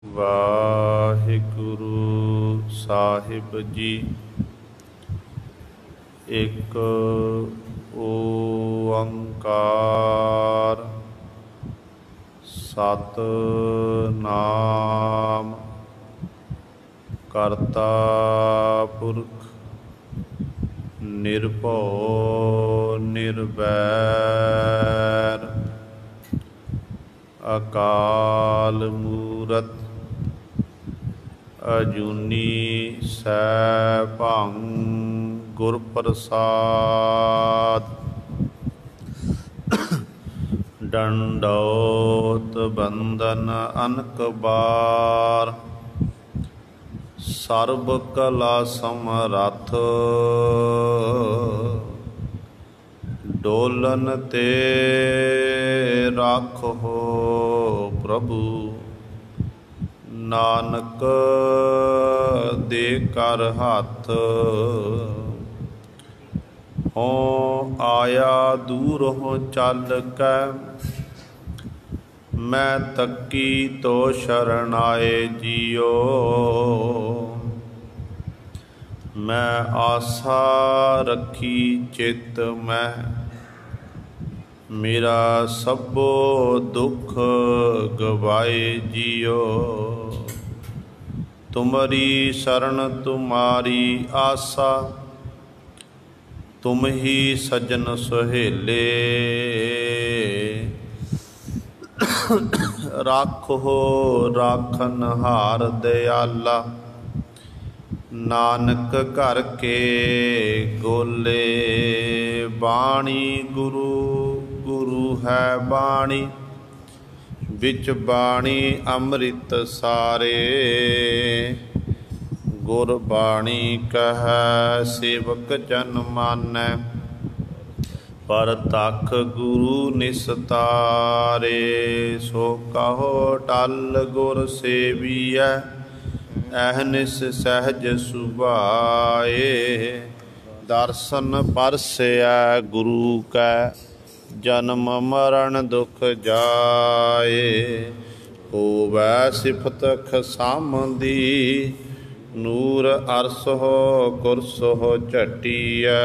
ਵਾਹਿਗੁਰੂ ਸਾਹਿਬ ਜੀ। ਇੱਕ ਓੰਕਾਰ ਸਤਿਨਾਮ ਕਰਤਾ ਪੁਰਖ ਨਿਰਭਉ ਨਿਰਵੈਰ ਅਕਾਲ ਮੂਰਤ ਅਜੂਨੀ ਸੈਭੰ ਗੁਰ ਪ੍ਰਸਾਦ। ਡੰਡੌਤ ਬੰਦਨ ਅਨਕ ਬਾਰ ਸਰਬ ਕਲਾ ਸਮਰੱਥ ਡੋਲਨ ਤੇ ਰਾਖੋ ਪ੍ਰਭੂ ਨਾਨਕ ਦੇ ਕਰ ਹੱਥ। ਹੋਂ ਆਇਆ ਦੂਰੋਂ ਚੱਲ ਕੈ ਮੈਂ ਤੱਕੀ ਤੋ ਸ਼ਰਨ ਆਏ ਜੀਓ। ਮੈਂ ਆਸਾ ਰੱਖੀ ਚਿੱਤ ਮੈਂ ਮੇਰਾ ਸਭੋ ਦੁੱਖ ਗਵਾਏ ਜੀਓ। ਤੁਮਰੀ ਸ਼ਰਨ ਤੁਮਾਰੀ ਆਸਾ ਤੁਮ ਹੀ ਸੱਜਣ ਸੁਹੇਲੇ। ਰਾਖੋ ਰਾਖਨਹਾਰ ਦਿਆਲਾ ਨਾਨਕ ਘਰ ਕੇ ਗੋਲੇ। ਬਾਣੀ ਗੁਰੂ ਗੁਰੂ ਹੈ ਬਾਣੀ ਵਿੱਚ ਬਾਣੀ ਅੰਮ੍ਰਿਤ ਸਾਰੇ। ਗੁਰਬਾਣੀ ਕਹੈ ਸੇਵਕ ਜਨ ਮਾਨੈ ਪਰਤਖ ਗੁਰੂ ਨਿਸਤਾਰੇ। ਸੋ ਕਹੋ ਟਲ ਗੁਰ ਸੇਵੀਐ ਅਹਨਿਸ ਸਹਿਜ ਸੁਭਾਏ। ਦਰਸ਼ਨ ਪਰਸੈ ਗੁਰੂ ਕੈ ਜਨਮ ਮਰਨ ਦੁਖ ਜਾਏ। ਹੋਵੈ ਸਿਫਤ ਖਸਾਮਦੀ ਨੂਰ ਅਰਸੋ ਕੁਰਸੋ ਝਟੀਐ।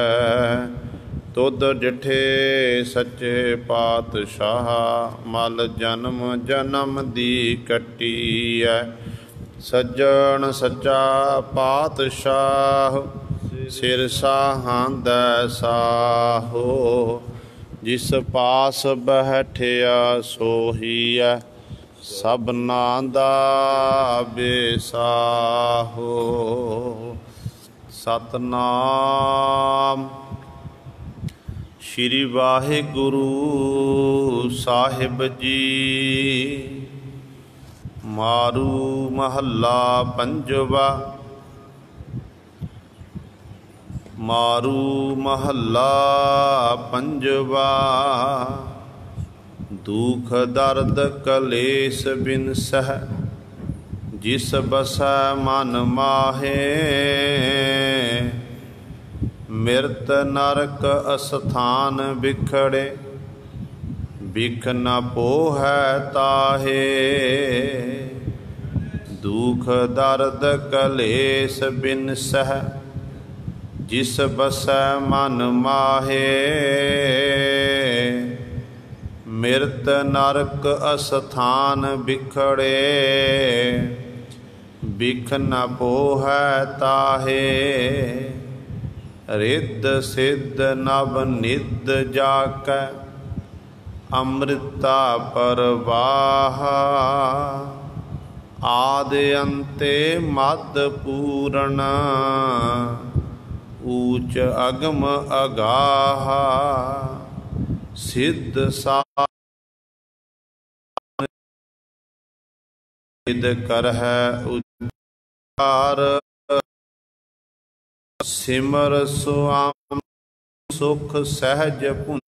ਤੁਧ ਡਿਠੇ ਸੱਚੇ ਪਾਤਸ਼ਾਹ ਮਲ ਜਨਮ ਜਨਮ ਦੀ ਕੱਟੀਐ। ਸੱਜਣ ਸੱਚਾ ਪਾਤਸ਼ਾਹ ਸਿਰ ਸਾਹਾਂਦੈ ਸਾਹੋ। ਜਿਸ ਪਾਸ ਬੈਠਿਆ ਸੋਹੀਐ ਸਭਨਾਂ ਦਾ ਬੇਸਾਹੋ। ਸਤਿਨਾਮ ਸ਼੍ਰੀ ਵਾਹਿਗੁਰੂ ਸਾਹਿਬ ਜੀ। ਮਾਰੂ ਮਹੱਲਾ ਪੰਜਵਾ। ਮਾਰੂ ਮਹੱਲਾ ਪੰਜਵਾ। ਦੁਖ ਦਰਦ ਕਲੇਸ਼ ਬਿਨਸਹਿ ਜਿਸ ਬਸੈ ਮਨ ਮਾਹੇ। ਮਿਰਤ ਨਰਕ ਅਸਥਾਨ ਬਿਖੜੇ ਬਿਖ ਨ ਪੋਹੈ ਤਾਹੇ। ਦੁਖ ਦਰਦ ਕਲੇਸ਼ ਬਿਨਸਹਿ ਜਿਸ ਬਸੈ ਮਨ ਮਾਹੇ। ਮਿਰਤ ਨਰਕ ਅਸਥਾਨ ਬਿਖੜੇ ਬਿਖ ਨ ਪੋਹੈ ਤਾਹੇ। ਰਿੱਧ ਸਿੱਧ ਨਵ ਨਿੱਧ ਜਾਕੈ ਅੰਮ੍ਰਿਤਾ ਪਰਵਾਹ। ਆਦਿ ਅੰਤੇ ਮਦ ਪੂਰਨ ਊਚ ਅਗਮ ਅਗਾਹ। ਸਿੱਧ ਸਿੱਧ ਕਰਹਿ ਉਚਾਰ ਸਿਮਰ ਸੁਆਮ ਸੁਖ ਸਹਿਜ ਪੁੰਨ।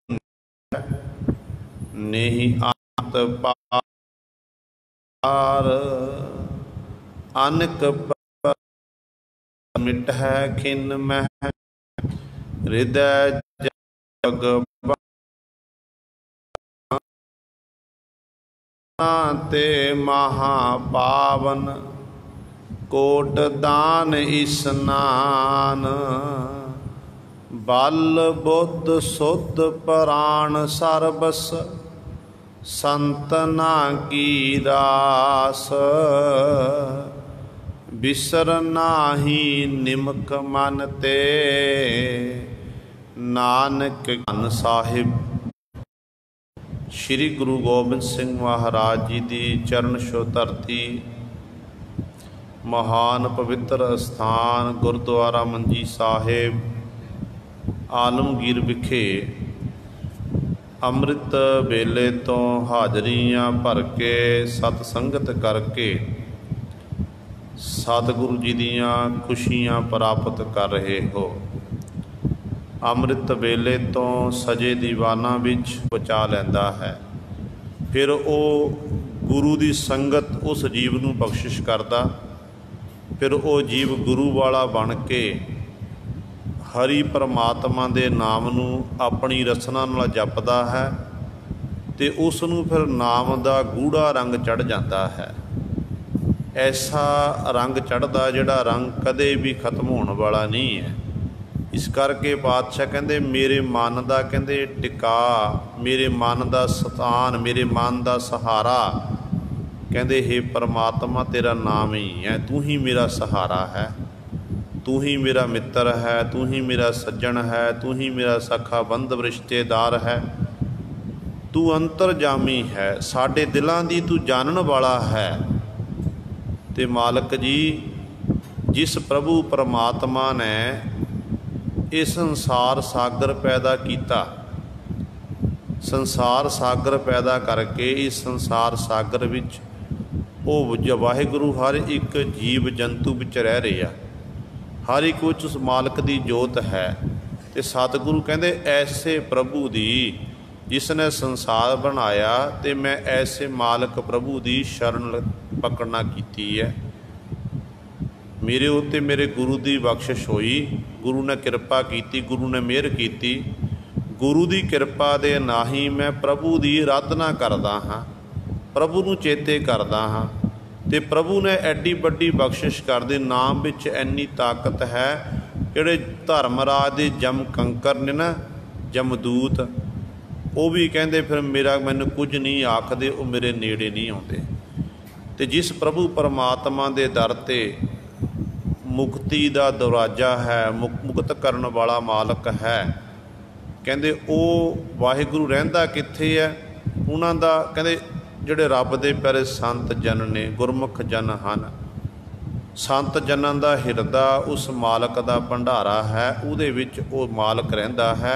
ਨਹੀਂ ਆਤ ਪਾਰ ਅਨਕ ਮਿਟਹਿ ਖਿਨ ਮਹਿ। ਹਿਰਦੈ ਜਗ ते महापावन कोट दान स्नान बल बुद्ध सुध प्राण सरबस संतना की रास बिसर नाही निमक मन ते नानक धन साहिब। श्री गुरु गोबिंद सिंह महाराज जी की चरण छो धरती महान पवित्र स्थान गुरुद्वारा मंजी साहिब आलमगीर विखे अमृत वेले तो हाजरियां भर के सतसंगत करके सतगुरु जी दियां खुशियां प्राप्त कर रहे हो। अमृत वेले तो सजे दीवाना विच बचा लैंदा है, फिर वो गुरु की संगत उस जीव नूं बख्शिश करदा, फिर वो जीव गुरु वाला बन के हरि परमात्मा दे नाम नूं अपनी रसना नाल जपदा है ते उस नूं फिर नाम दा गूढ़ा रंग चढ़ जाता है। ऐसा रंग चढ़दा जिहड़ा रंग कदे भी खत्म होने वाला नहीं है। इस करके पातशाह कहते मेरे मन का कहते टिका, मेरे मन का सतान, मेरे मन का सहारा कहते हे परमात्मा तेरा नाम ही है, तू ही मेरा सहारा है, तू ही मेरा मित्र है, तू ही मेरा सज्जन है, तू ही मेरा सखा बंधव रिश्तेदार है, तू अंतरजामी है, साडे दिलों की तू जानन वाला है। ते मालक जी जिस प्रभु परमात्मा ने ये संसार सागर पैदा किया, संसार सागर पैदा करके इस संसार सागर विच वो वाहिगुरु हर एक जीव जंतु विच रह रहा, हर एक विच उस मालक की जोत है। तो सतगुरु कहते ऐसे प्रभु दी जिसने संसार बनाया, तो मैं ऐसे मालक प्रभु की शरण पकड़ना की है। मेरे उत्ते मेरे गुरु की बख्शिश हुई, गुरु ने कृपा की, गुरु ने मेहर की, गुरु की कृपा दे नाही मैं प्रभु की आराधना करदा हाँ, प्रभु नूं चेते करदा हाँ। तो प्रभु ने एड्डी वड्डी बख्शिश कर दे, नाम विच इन्नी ताकत है। जिहड़े धर्मराज दे जम कंकर ने ना जमदूत, वो भी कहते फिर मेरा मैनूं कुछ नहीं आखदे, वो मेरे नेड़े नहीं आउंदे। ते जिस प्रभु परमात्मा दे दर ते मुक्ति का दरवाजा है, मुक्त करने वाला मालक है, कहते वो वाहिगुरु रहिंदा कित्थे है। उन्हां दा कहते जिहड़े रब दे प्यारे संत जन ने, गुरमुख जन हन, संत जनां दा हिरदा उस मालक दा भंडारा है, उहदे विच वो मालक रहिंदा है,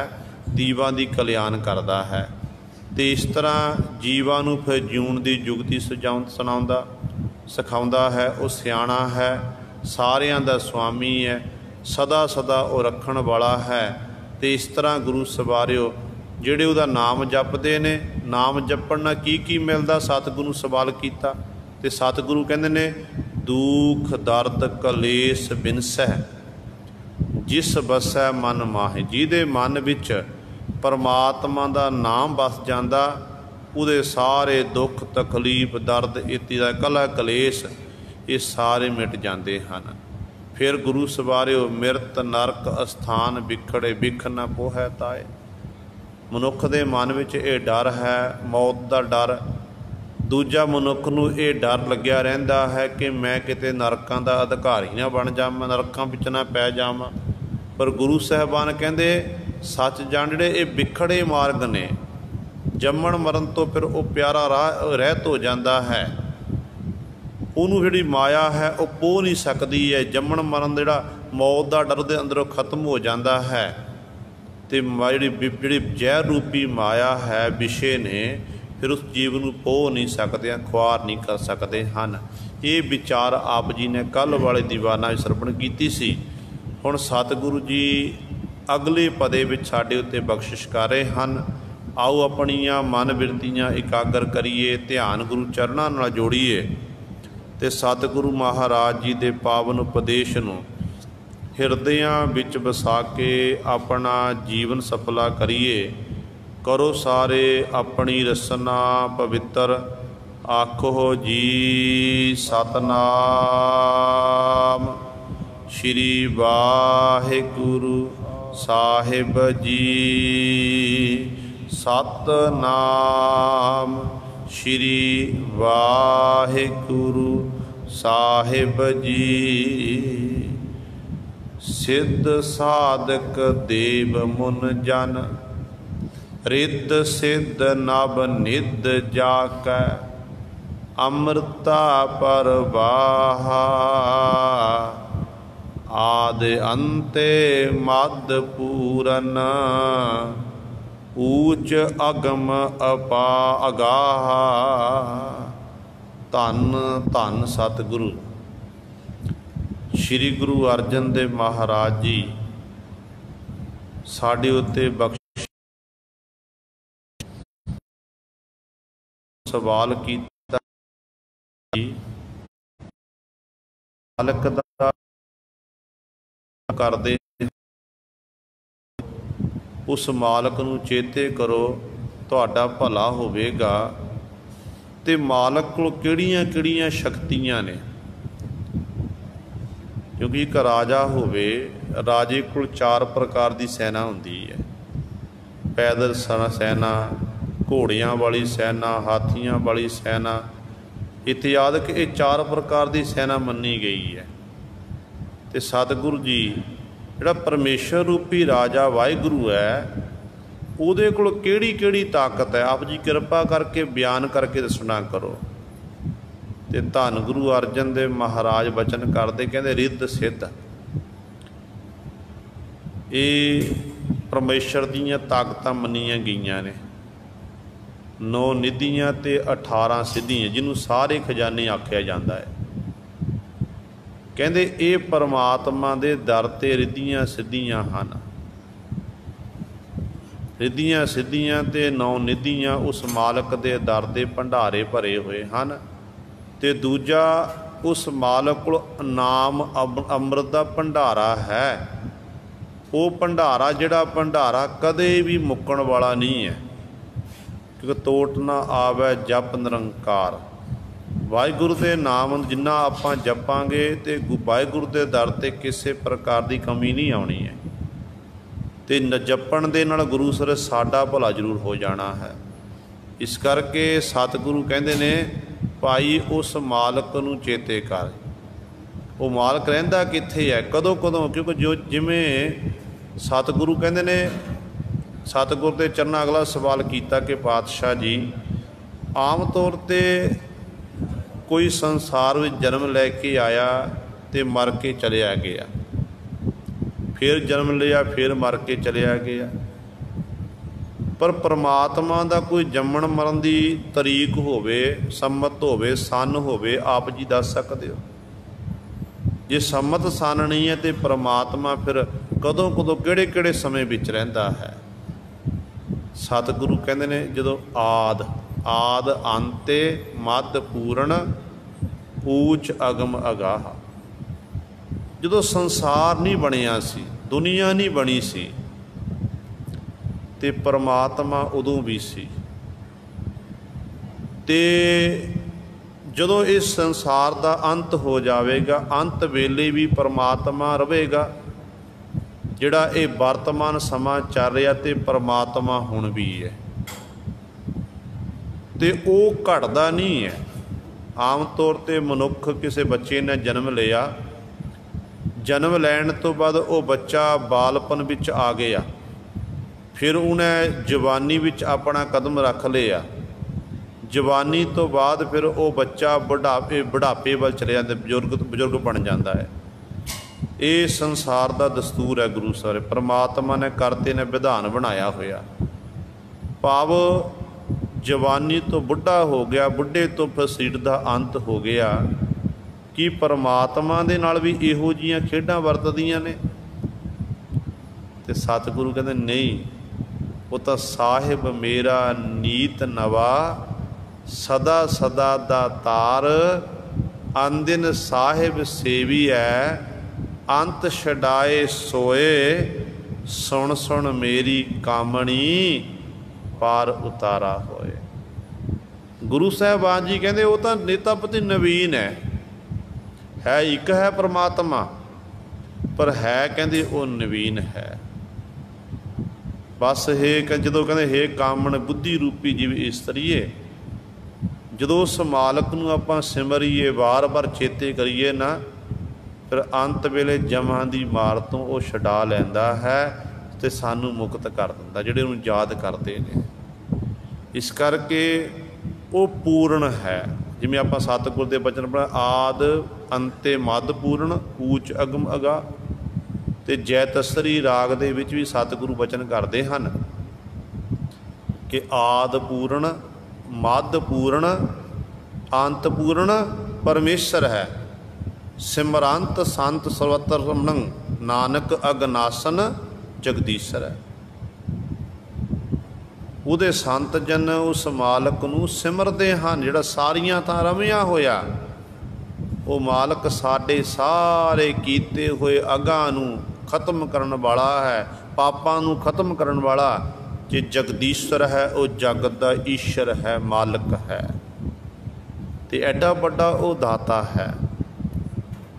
दीवां दी कल्याण करदा है। ते इस तरह जीवां नूं फिर जीउण दी जुगती सुणाउंदा सिखाउंदा है। वो सियाणा है, सारियां दा स्वामी है, सदा सदा वो रखण वाला है। तो इस तरह गुरु सवारियो जिहड़े उहदा नाम जपदे ने, नाम जपण नाल की मिलदा, सतगुरु सवाल कीता। ते सतगुरु कहंदे ने दुख दर्द कलेस बिनसै जिस बसै मन माहे। जिहदे मन विच परमात्मा दा नाम बस जांदा, उहदे सारे दुख तकलीफ दर्द इति दा कला कलेस ये सारे मिट जाते हैं। फिर गुरु सवारियो मिरत नरक अस्थान बिखड़े बिख न पोहै ताए। मनुख दे मन विच ये डर है, मौत का डर। दूजा मनुख नूं ये डर लग्या रहिंदा है कि मैं किते नरकां दा अधिकारी ना बन जावां, नरकां विच ना पै जावां। पर गुरु साहिबान कहंदे सच जान जिहड़े ये बिखड़े मार्ग ने, जम्मण मरण तो फिर वो प्यारा राह रहत हो जाता है। ਉਹਨੂੰ ਜਿਹੜੀ ਮਾਇਆ है वो पो नहीं सकती है। जम्मण मरण ਜਿਹੜਾ मौत का डर ਦੇ अंदरों खत्म हो जाता है। तो ਜਿਹੜੀ ਜ਼ਹਿਰ रूपी माया है विषे ने फिर उस जीव ਨੂੰ पो नहीं सकते, खुआर नहीं कर सकते हैं। ये विचार आप जी ने कल वाले दीवाना सरपण की सी। हुण सतगुरु जी अगले पदे विच साडे उत्ते बख्शिश कर रहे हैं। आओ अपनियां मन बिरतियां इकागर करिए, ध्यान गुरु चरणां नाल जोड़ीए ते सतगुरु महाराज जी दे पावन उपदेश नूं हिरदियां विच वसा के अपना जीवन सफला करिए। करो सारे अपनी रसना पवित्र, आखो जी सतनाम। श्री वाहिगुरु साहिब जी। सतनाम। श्री वाहिगुरु साहिब जी। सिद्ध साधक देव मुन जन, रिद्ध सिद्ध नभ निध जाकै, अमृता परवाहा। आदि अन्ते मद पूरन, ऊच अगम अपा अगाहा। धन धन सतगुरु श्री गुरु अर्जन देव महाराज जी साडे उत्ते बख्श सवाल कीता जी। मालक दा करदे उस मालक नूं चेते करो, तुहाडा भला होवेगा। ते मालक कोल किहड़ियां किहड़ियां शक्तियां ने, क्योंकि एक राजा होवे, राजे कोल 4 प्रकार की सैना हुंदी है। पैदल सैना, घोड़ियां वाली सैना, हाथियां वाली सैना इत्यादि। ये 4 प्रकार की सैना मन्नी गई है। तो सतगुरु जी जिहड़ा परमेश्वर रूपी राजा वाहिगुरु है, उहदे कोल किहड़ी किहड़ी ताकत है, आप जी कृपा करके बयान करके दसना करो। ते धन गुरु अर्जन देव महाराज बचन करते, कहते रिद्ध सिद्ध ये परमेश्वर दीयां ताकतां मन्नियां गईयां ने। 9 निधियां ते 18 सिद्धियां, जिन्हों सारे खजाने आख्या जाता है। कहते ये परमात्मा दे दर ते रिद्धियां सिद्धियां हन। रिद्धियां सिद्धियां ते 9 निधियां उस मालक दे दर दे भंडारे भरे हुए हैं। ते दूजा उस मालक को नाम अमृत दा भंडारा है। वो भंडारा जिहड़ा भंडारा कदे भी मुक्कण वाला नहीं है, क्योंकि तोट ना आवे जप निरंकार। वाहिगुरु के नाम जिन्ना आपां जपांगे तो वाहिगुरु के दर ते किसी प्रकार की कमी नहीं आनी है। तो न जपण दे नाल गुरु सर साडा भला जरूर हो जाना है। इस करके सतगुरु कहते ने भाई उस मालक नूं चेते कर। वो मालक रहिंदा कित्थे है, कदों कदों, क्योंकि जो जिमें सतगुरु कहते ने, सतगुरु के चरणा अगला सवाल किया कि पातशाह जी आम तौर पर कोई संसार में जन्म लैके आया तो मर के चलिया गया, फिर जन्म लिया फिर मर के चलिया गया। पर परमात्मा का कोई जम्मण मरण की तरीक होवे, सम्मत होवे, सन होवे, आप जी दस सकते हो? जे सम्मत सन नहीं है तो परमात्मा फिर कदों कदों किहड़े किहड़े समय विच रहिंदा है। सतगुरु कहते ने जदों आद आद अंते मद पूर्ण ऊच अगम अगाह। जदों संसार नहीं बनिया सी, दुनिया नहीं बनी सी, ते परमात्मा उदों भी सी। ते जदों इस संसार का अंत हो जाएगा, अंत वेले भी परमात्मा रहेगा। जिहड़ा ये वर्तमान समा चल रहा तो परमात्मा हुण भी है, तो वो घटदा नहीं है। आम तौर पर मनुख किसी बच्चे ने जन्म लिया, जन्म लैण तो बाद वो बच्चा बालपन विच आ गया, फिर उन्हें जवानी विच अपना कदम रख लिया। जवानी तो बाद फिर वो बच्चा बुढ़ापे वाल चले जाता, बजुर्ग बन जाता है। ये संसार का दस्तूर है गुरु सारे परमात्मा ने करते ने विधान बनाया होया। भाव जवानी तो बुढ़ा हो गया, बुढ़े तो फिर सीट का अंत हो गया। कि परमात्मा दे नाल भी इहो जिहियां खेडां वरतदियां ने? ते सतगुरु कहते नहीं, वो तो साहिब मेरा नीत नवा, सदा सदा दा तार, आंदिन साहिब सेवी है, अंत छड़ाए सोए, सुन सुन मेरी कामणी पार उतारा होए। गुरु साहिबान जी कहते वो तो नेतापति नवीन है एक है परमात्मा, पर है कहते वो नवीन है। बस हे जो कहते हे कामण बुद्धि रूपी जीव इस्तरीए, जो उस मालक नूं आपां सिमरीए बार बार चेते करिए ना, फिर अंत वेले जमां दी मार तो वो छडा लैंदा है ते सानू मुक्त कर दिंदा जिहड़े उहनूं याद करते ने। इस करके वो पूर्ण है। जिवें आपां सतगुर दे बचन पढ़ा, आद अंते मद पूर्ण ऊच अगम अगा, ते जैतसरी राग दे विच भी सतगुरु बचन करते हैं कि आद पूर्ण मद पूर्ण अंत पूर्ण परमेश्वर है, सिमरंत संत सर्वत्र रमण, नानक अगनासन जगदीशर है। ਉਹਦੇ संत जन उस मालक नूं सिमरते हैं जिहड़ा सारियां तां रमिया होया। वो मालक साडे सारे कीते हुए अगां नूं खत्म करन वाला है, पापां नूं खत्म करन वाला। जे जगदीश्वर है वो जगत दा ईश्वर है, मालक है, ते एडा वड्डा वो दाता है।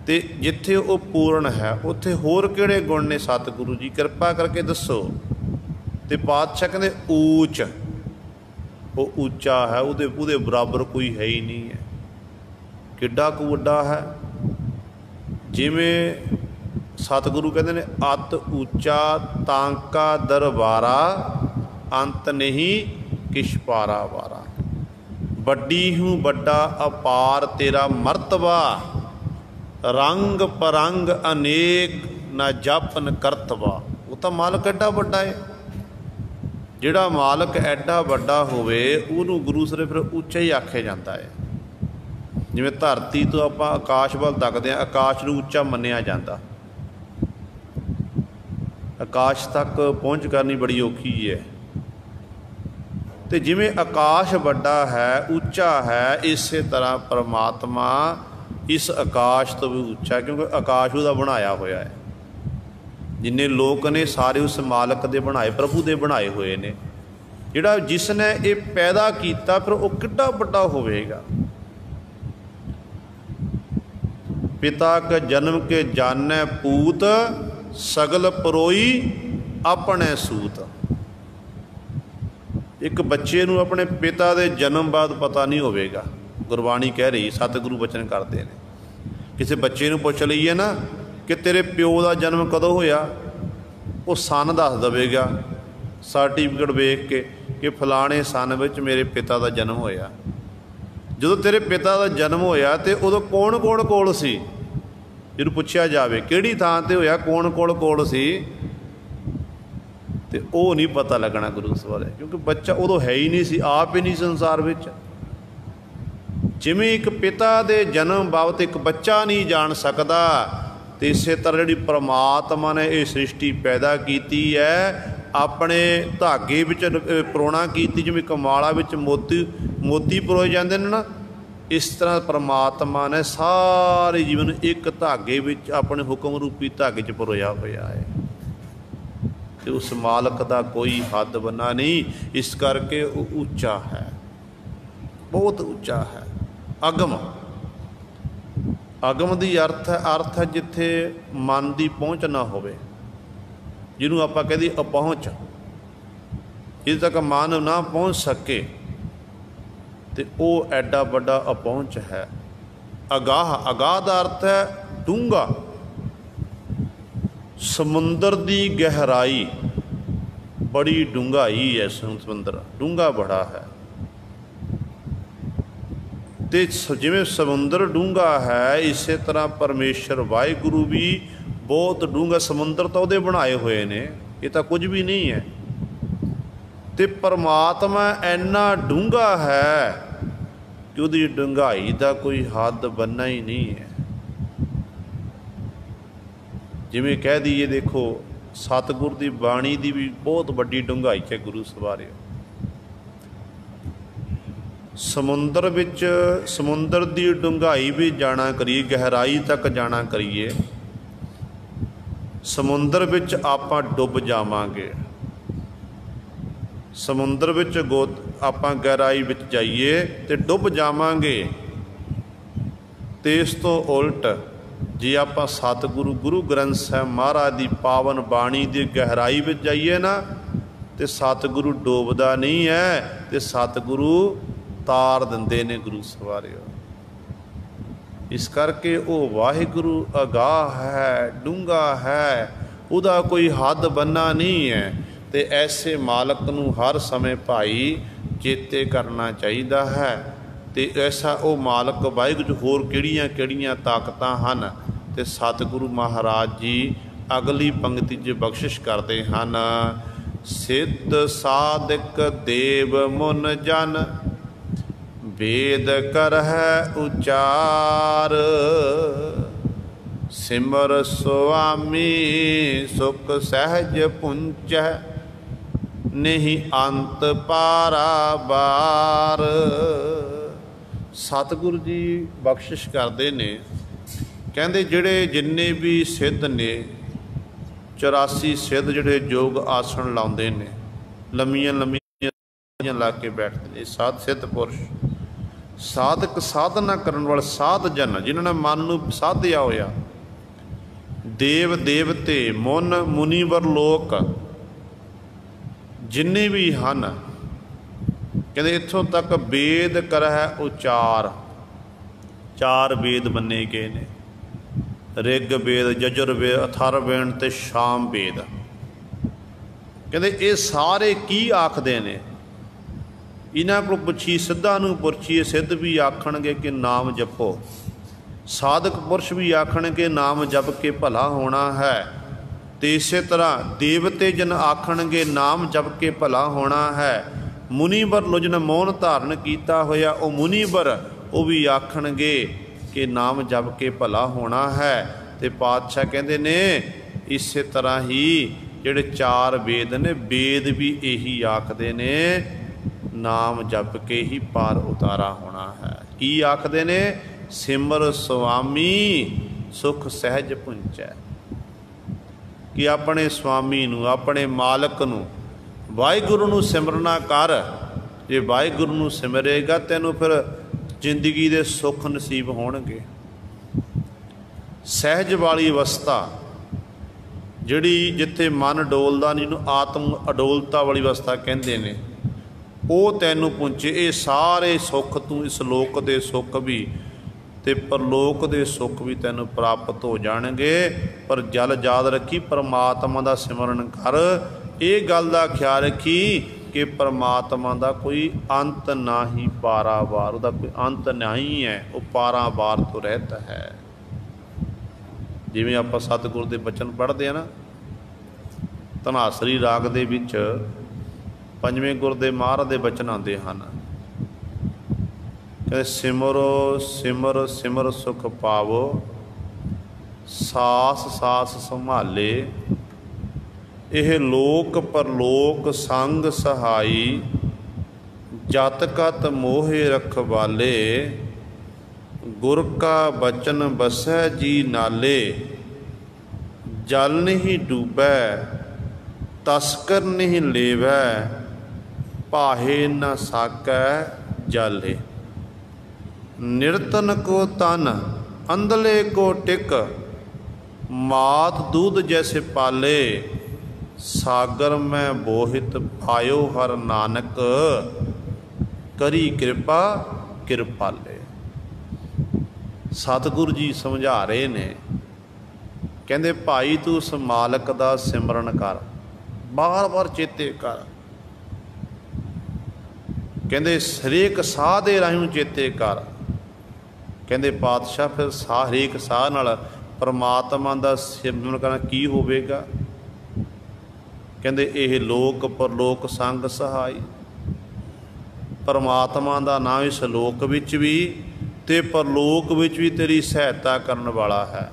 ते जिथे वो पूर्ण है उत्थे होर किहड़े गुण ने सतगुरु जी, कृपा करके दसो। ते पातशाह कहते ऊच, वो ऊंचा है, उहदे बराबर कोई है ही नहीं है। किड्डा कु वड्डा है। जिवें सतगुरु कहते ने अत ऊंचा तांका दरबारा, अंत नहीं किश पारा वारा। बड्डी हूँ बड्डा अपार तेरा मर्तबा, रंग परंग अनेक न जापन करतबा। वो तो मालक एडा वड्डा है। जिहड़ा मालक एडा वड्डा होवे उहनूं गुरु सिर फिर उच्चा ही आख्या जाता है। जिवें धरती तो आपां आकाश वल तकदे हां, आकाश नूं उच्चा मन्निया जाता। आकाश तक पहुँच करनी बड़ी औखी है। तो जिवें आकाश वड्डा है उच्चा है, इस तरह परमात्मा इस आकाश तो भी उच्चा, क्योंकि आकाश उहदा बनाया होया है। जिन्ने लोग ने सारे उस मालक दे बनाए, प्रभु दे बनाए हुए ने। जिहड़ा जिसने ये पैदा किया फिर वो किड्डा वड्डा होवेगा। पिता के जन्म के जाने पूत, सगल परोई अपने सूत। एक बच्चे नूं अपने पिता दे जन्म बाद पता नहीं होवेगा। गुरबाणी कह रही, सतगुरु बचन करते हैं। किसी बच्चे नूं पुछ लईए ना कि तेरे प्यो का जन्म कदों होया, वो सन दस देगा सर्टिफिकेट वेख के कि फलाने सन विच मेरे पिता का जन्म होया। जो तेरे पिता का जन्म होया तो उदों कौन कौन कोल सी, जिन्हों पुछया जाए किहड़ी थां ते होया, कौन कोल सी, ते वो नहीं पता लगना गुरु सवाले, क्योंकि बच्चा उदों है ही नहीं सी, आप ही नहीं संसार विच। जिवें एक पिता दे जन्म बाबत एक बच्चा नहीं जान सकता, तो इस तरह जी परमात्मा ने यह सृष्टि पैदा की है, अपने धागे विच परोना की, जिवें कमाला विच मोती परोए जाते हैं ना, इस तरह परमात्मा ने सारे जीवन एक धागे विच अपने हुक्म रूपी धागे च परोया होया है। तो उस मालक का कोई हद बना नहीं, इस करके वो उच्चा है, बहुत उच्चा है। अगम, अगम दी अर्थ है जिथे मन की पहुँच ना होवे, जिन्हों आप कहते अपहुँच, जिथे तक मन ना पहुँच सके तो वो एडा बड़ा अपहुँच है। अगाह, अगाह का अर्थ है डूंगा, समुंदर की गहराई, बड़ी डूंगाई है समुंदर, डूंगा बड़ा है। तो जिमें समुंदर डूंगा है, इस तरह परमेश्वर वाहिगुरु भी बहुत डूंगा। समुंदर तो वो बनाए हुए ने, ये तो कुछ भी नहीं है। तो परमात्मा इन्ना डूंगा है कि उसकी डूंगाई का कोई हद बनना ही नहीं है। जिमें कह दीए, देखो सतगुर की बाणी की भी बहुत वड्डी डूंगाई है गुरु सवारे। समुंदर विच समुंदर की डूंगाई भी जाना करिए, गहराई तक जाना करिए, समुंदर विच आपां डुब जावांगे। ਸਮੁੰਦਰ ਵਿੱਚ ਆਪਾਂ ਗਹਿਰਾਈ ਵਿੱਚ ਜਾਈਏ ਤੇ ਡੁੱਬ ਜਾਵਾਂਗੇ। ਤੇ ਇਸ ਤੋਂ ਉਲਟ ਜੇ ਆਪਾਂ ਸਤਿਗੁਰੂ ਗੁਰੂ ਗ੍ਰੰਥ ਸਾਹਿਬ ਮਹਾਰਾਜ ਦੀ ਪਾਵਨ ਬਾਣੀ ਦੀ ਗਹਿਰਾਈ ਵਿੱਚ ਜਾਈਏ ਨਾ, ਤੇ ਸਤਿਗੁਰੂ ਡੋਬਦਾ ਨਹੀਂ ਹੈ, ਤੇ ਸਤਿਗੁਰੂ ਤਾਰ ਦਿੰਦੇ ਨੇ ਗੁਰੂ ਸਵਾਰਿਓ। ਇਸ ਕਰਕੇ ਉਹ ਵਾਹਿਗੁਰੂ ਅਗਾਹ ਹੈ, ਡੂੰਘਾ ਹੈ, ਉਹਦਾ ਕੋਈ ਹੱਦ ਬੰਨਾ ਨਹੀਂ ਹੈ। ਤੇ ਐਸੇ ਮਾਲਕ ਨੂੰ ਹਰ ਸਮੇਂ ਭਾਈ ਚੇਤੇ ਕਰਨਾ ਚਾਹੀਦਾ ਹੈ। ਤੇ ਐਸਾ ਉਹ ਮਾਲਕ ਵਾਹਿਗੁਰੂ ਹੋਰ ਕਿਹੜੀਆਂ ਕਿਹੜੀਆਂ ਤਾਕਤਾਂ ਹਨ। ਤੇ ਸਤਿਗੁਰੂ ਮਹਾਰਾਜ ਜੀ ਅਗਲੀ ਪੰਕਤੀ 'ਚ ਬਖਸ਼ਿਸ਼ ਕਰਦੇ ਹਨ। ਸਿੱਧ ਸਾਧਕ ਦੇਵ ਮੁਨ ਜਨ ਵੇਦ ਕਰਹਿ ਉਚਾਰ ਸਿਮਰ ਸੁਆਮੀ ਸੁਖ ਸਹਿਜ ਪੁੰਚੈ ਨਹੀਂ ਅੰਤ ਪਾਰਾਵਾਰ। ਸਤਿਗੁਰੂ ਜੀ ਬਖਸ਼ਿਸ਼ ਕਰਦੇ ਨੇ, ਕਹਿੰਦੇ ਜਿਹੜੇ ਜਿੰਨੇ ਵੀ ਸਿੱਧ ਨੇ 84 ਸਿੱਧ ਜਿਹੜੇ ਯੋਗ ਆਸਣ ਲਾਉਂਦੇ ਨੇ, ਲੰਮੀਆਂ ਲੰਮੀਆਂ ਲਾ ਕੇ ਬੈਠਦੇ ਨੇ, ਸਾਧ ਸਿੱਧ ਪੁਰਸ਼ ਸਾਧਕ ਸਾਧਨਾ ਕਰਨ ਵਾਲੇ ਸਾਧ ਜਨ ਜਿਨ੍ਹਾਂ ਨੇ ਮਨ ਨੂੰ ਸਾਧਿਆ ਹੋਇਆ, ਦੇਵ ਦੇਵਤੇ ਮੁਨ ਮੁਨੀਵਰ ਲੋਕ ਜਿੰਨੇ ਵੀ ਹਨ, ਕਹਿੰਦੇ ਇੱਥੋਂ ਤੱਕ ਵੇਦ ਕਰਹਿ ਉਚਾਰ। 4 ਵੇਦ ਬੰਨੇ ਗਏ ਨੇ, ਰਿਗ ਵੇਦ, ਜਜੁਰ ਵੇਦ, ਅਥਰਵਣ ਤੇ ਸ਼ਾਮ ਵੇਦ। ਕਹਿੰਦੇ ਇਹ ਸਾਰੇ ਕੀ ਆਖਦੇ ਨੇ? ਇਹਨਾਂ ਕੋਲ ਪੁੱਛੀ ਸਿੱਧਾਂ ਨੂੰ ਪੁੱਛੀਏ, ਸਿੱਧ ਵੀ ਆਖਣਗੇ ਕਿ ਨਾਮ ਜਪੋ, ਸਾਧਕ ਪੁਰਸ਼ ਵੀ ਆਖਣਗੇ ਨਾਮ ਜਪ ਕੇ ਭਲਾ ਹੋਣਾ ਹੈ। ਤੇ ਇਸੇ ਤਰ੍ਹਾਂ ਦੇਵਤੇ ਜਨ ਆਖਣਗੇ ਨਾਮ ਜਪ ਕੇ ਭਲਾ ਹੋਣਾ ਹੈ। ਮੁਨੀਵਰ ਲੋ ਜਿਹਨੇ ਮੌਨ ਧਾਰਨ ਕੀਤਾ ਹੋਇਆ, ਉਹ ਮੁਨੀਵਰ ਉਹ ਵੀ ਆਖਣਗੇ ਕਿ ਨਾਮ ਜਪ ਕੇ ਭਲਾ ਹੋਣਾ ਹੈ। ਤੇ ਪਾਤਸ਼ਾਹ ਕਹਿੰਦੇ ਨੇ ਇਸੇ ਤਰ੍ਹਾਂ ਹੀ ਜਿਹੜੇ 4 ਵੇਦ ਨੇ, ਵੇਦ ਵੀ ਇਹੀ ਆਖਦੇ ਨੇ ਨਾਮ ਜਪ ਕੇ ਹੀ ਪਾਰ ਉਤਾਰਾ ਹੋਣਾ ਹੈ। ਕੀ ਆਖਦੇ ਨੇ? ਸਿਮਰ ਸੁਆਮੀ ਸੁਖ ਸਹਿਜ ਪੁੰਚੈ। ਕਿ ਆਪਣੇ ਸੁਆਮੀ ਨੂੰ, ਆਪਣੇ ਮਾਲਕ ਨੂੰ, ਵਾਹਿਗੁਰੂ ਨੂੰ ਸਿਮਰਨਾ ਕਰ। ਜੇ ਵਾਹਿਗੁਰੂ ਨੂੰ ਸਿਮਰੇਗਾ ਤੈਨੂੰ ਫਿਰ ਜ਼ਿੰਦਗੀ ਦੇ ਸੁੱਖ ਨਸੀਬ ਹੋਣਗੇ। ਸਹਿਜ ਵਾਲੀ ਅਵਸਥਾ ਜਿਹੜੀ ਜਿੱਥੇ ਮਨ ਡੋਲਦਾ ਨਹੀਂ, ਜਿਹਨੂੰ ਆਤਮ ਅਡੋਲਤਾ ਵਾਲੀ ਅਵਸਥਾ ਕਹਿੰਦੇ ਨੇ, ਉਹ ਤੈਨੂੰ ਪਹੁੰਚੇ। ਇਹ ਸਾਰੇ ਸੁੱਖ ਤੂੰ ਇਸ ਲੋਕ ਦੇ ਸੁੱਖ ਵੀ ਤੇ ਪਰਲੋਕ ਦੇ ਸੁੱਖ ਵੀ ਤੈਨੂੰ ਪ੍ਰਾਪਤ ਹੋ ਜਾਣਗੇ। ਪਰ ਜਲ ਯਾਦ ਰੱਖੀ ਪਰਮਾਤਮਾ ਦਾ ਸਿਮਰਨ ਕਰ। ਇਹ ਗੱਲ ਦਾ ਖਿਆਲ ਰੱਖੀ ਕਿ ਪਰਮਾਤਮਾ ਦਾ ਕੋਈ ਅੰਤ ਨਾ ਹੀ ਪਾਰਾਵਾਰ, ਉਹਦਾ ਕੋਈ ਅੰਤ ਨਹੀਂ ਹੈ, ਉਹ ਪਾਰਾਵਾਰ ਤੋਂ ਰਹਿਤ ਹੈ। ਜਿਵੇਂ ਆਪਾਂ ਸਤਿਗੁਰ ਦੇ ਬਚਨ ਪੜ੍ਹਦੇ ਆ ਨਾ, ਧਨਾਸਰੀ ਰਾਗ ਦੇ ਵਿੱਚ 5ਵੇਂ ਗੁਰ ਦੇ ਮਹਾਰਾਜ ਦੇ ਬਚਨ ਆਉਂਦੇ ਹਨ। ਕਹਿੰਦੇ ਸਿਮਰੋ ਸਿਮਰ ਸਿਮਰ ਸੁਖ ਪਾਵੋ, ਸਾਸ ਸਾਸ ਸੰਭਾਲੇ, ਇਹ ਲੋਕ ਪਰਲੋਕ ਸੰਗ ਸਹਾਈ, ਜਤ ਕਤ ਮੋਹਿ ਰਖਵਾਲੇ, ਗੁਰ ਕਾ ਬਚਨ ਬਸੈ ਜੀ ਨਾਲੇ, ਜਲ ਨਹੀਂ ਡੂਬੈ ਤਸਕਰ ਨਹੀਂ ਲੇਵੈ, ਪਾਹੇ ਨ ਸਾਕੈ ਜਾਲੇ। ਨਿਰਤਨ ਕੋ ਤਨ ਅੰਧਲੇ ਕੋ ਟਿਕ, ਮਾਤ दूध जैसे पाले, सागर में बोहित पायो हर नानक, करी कृपा कृपाले। सतगुरु जी समझा रहे ने, कहते भाई तू उस मालक का सिमरन कर, बार बार चेते कर। कहते हरेक साह दे राही चेते कर। कहते पातशाह फिर साह हरेक साह नाल परमात्मा का सिमरन करना की होवेगा? कहते यह लोक परलोक संग सहाई, परमात्मा का नाम इस लोक विच भी ते परलोक विच भी तेरी सहायता करने वाला है।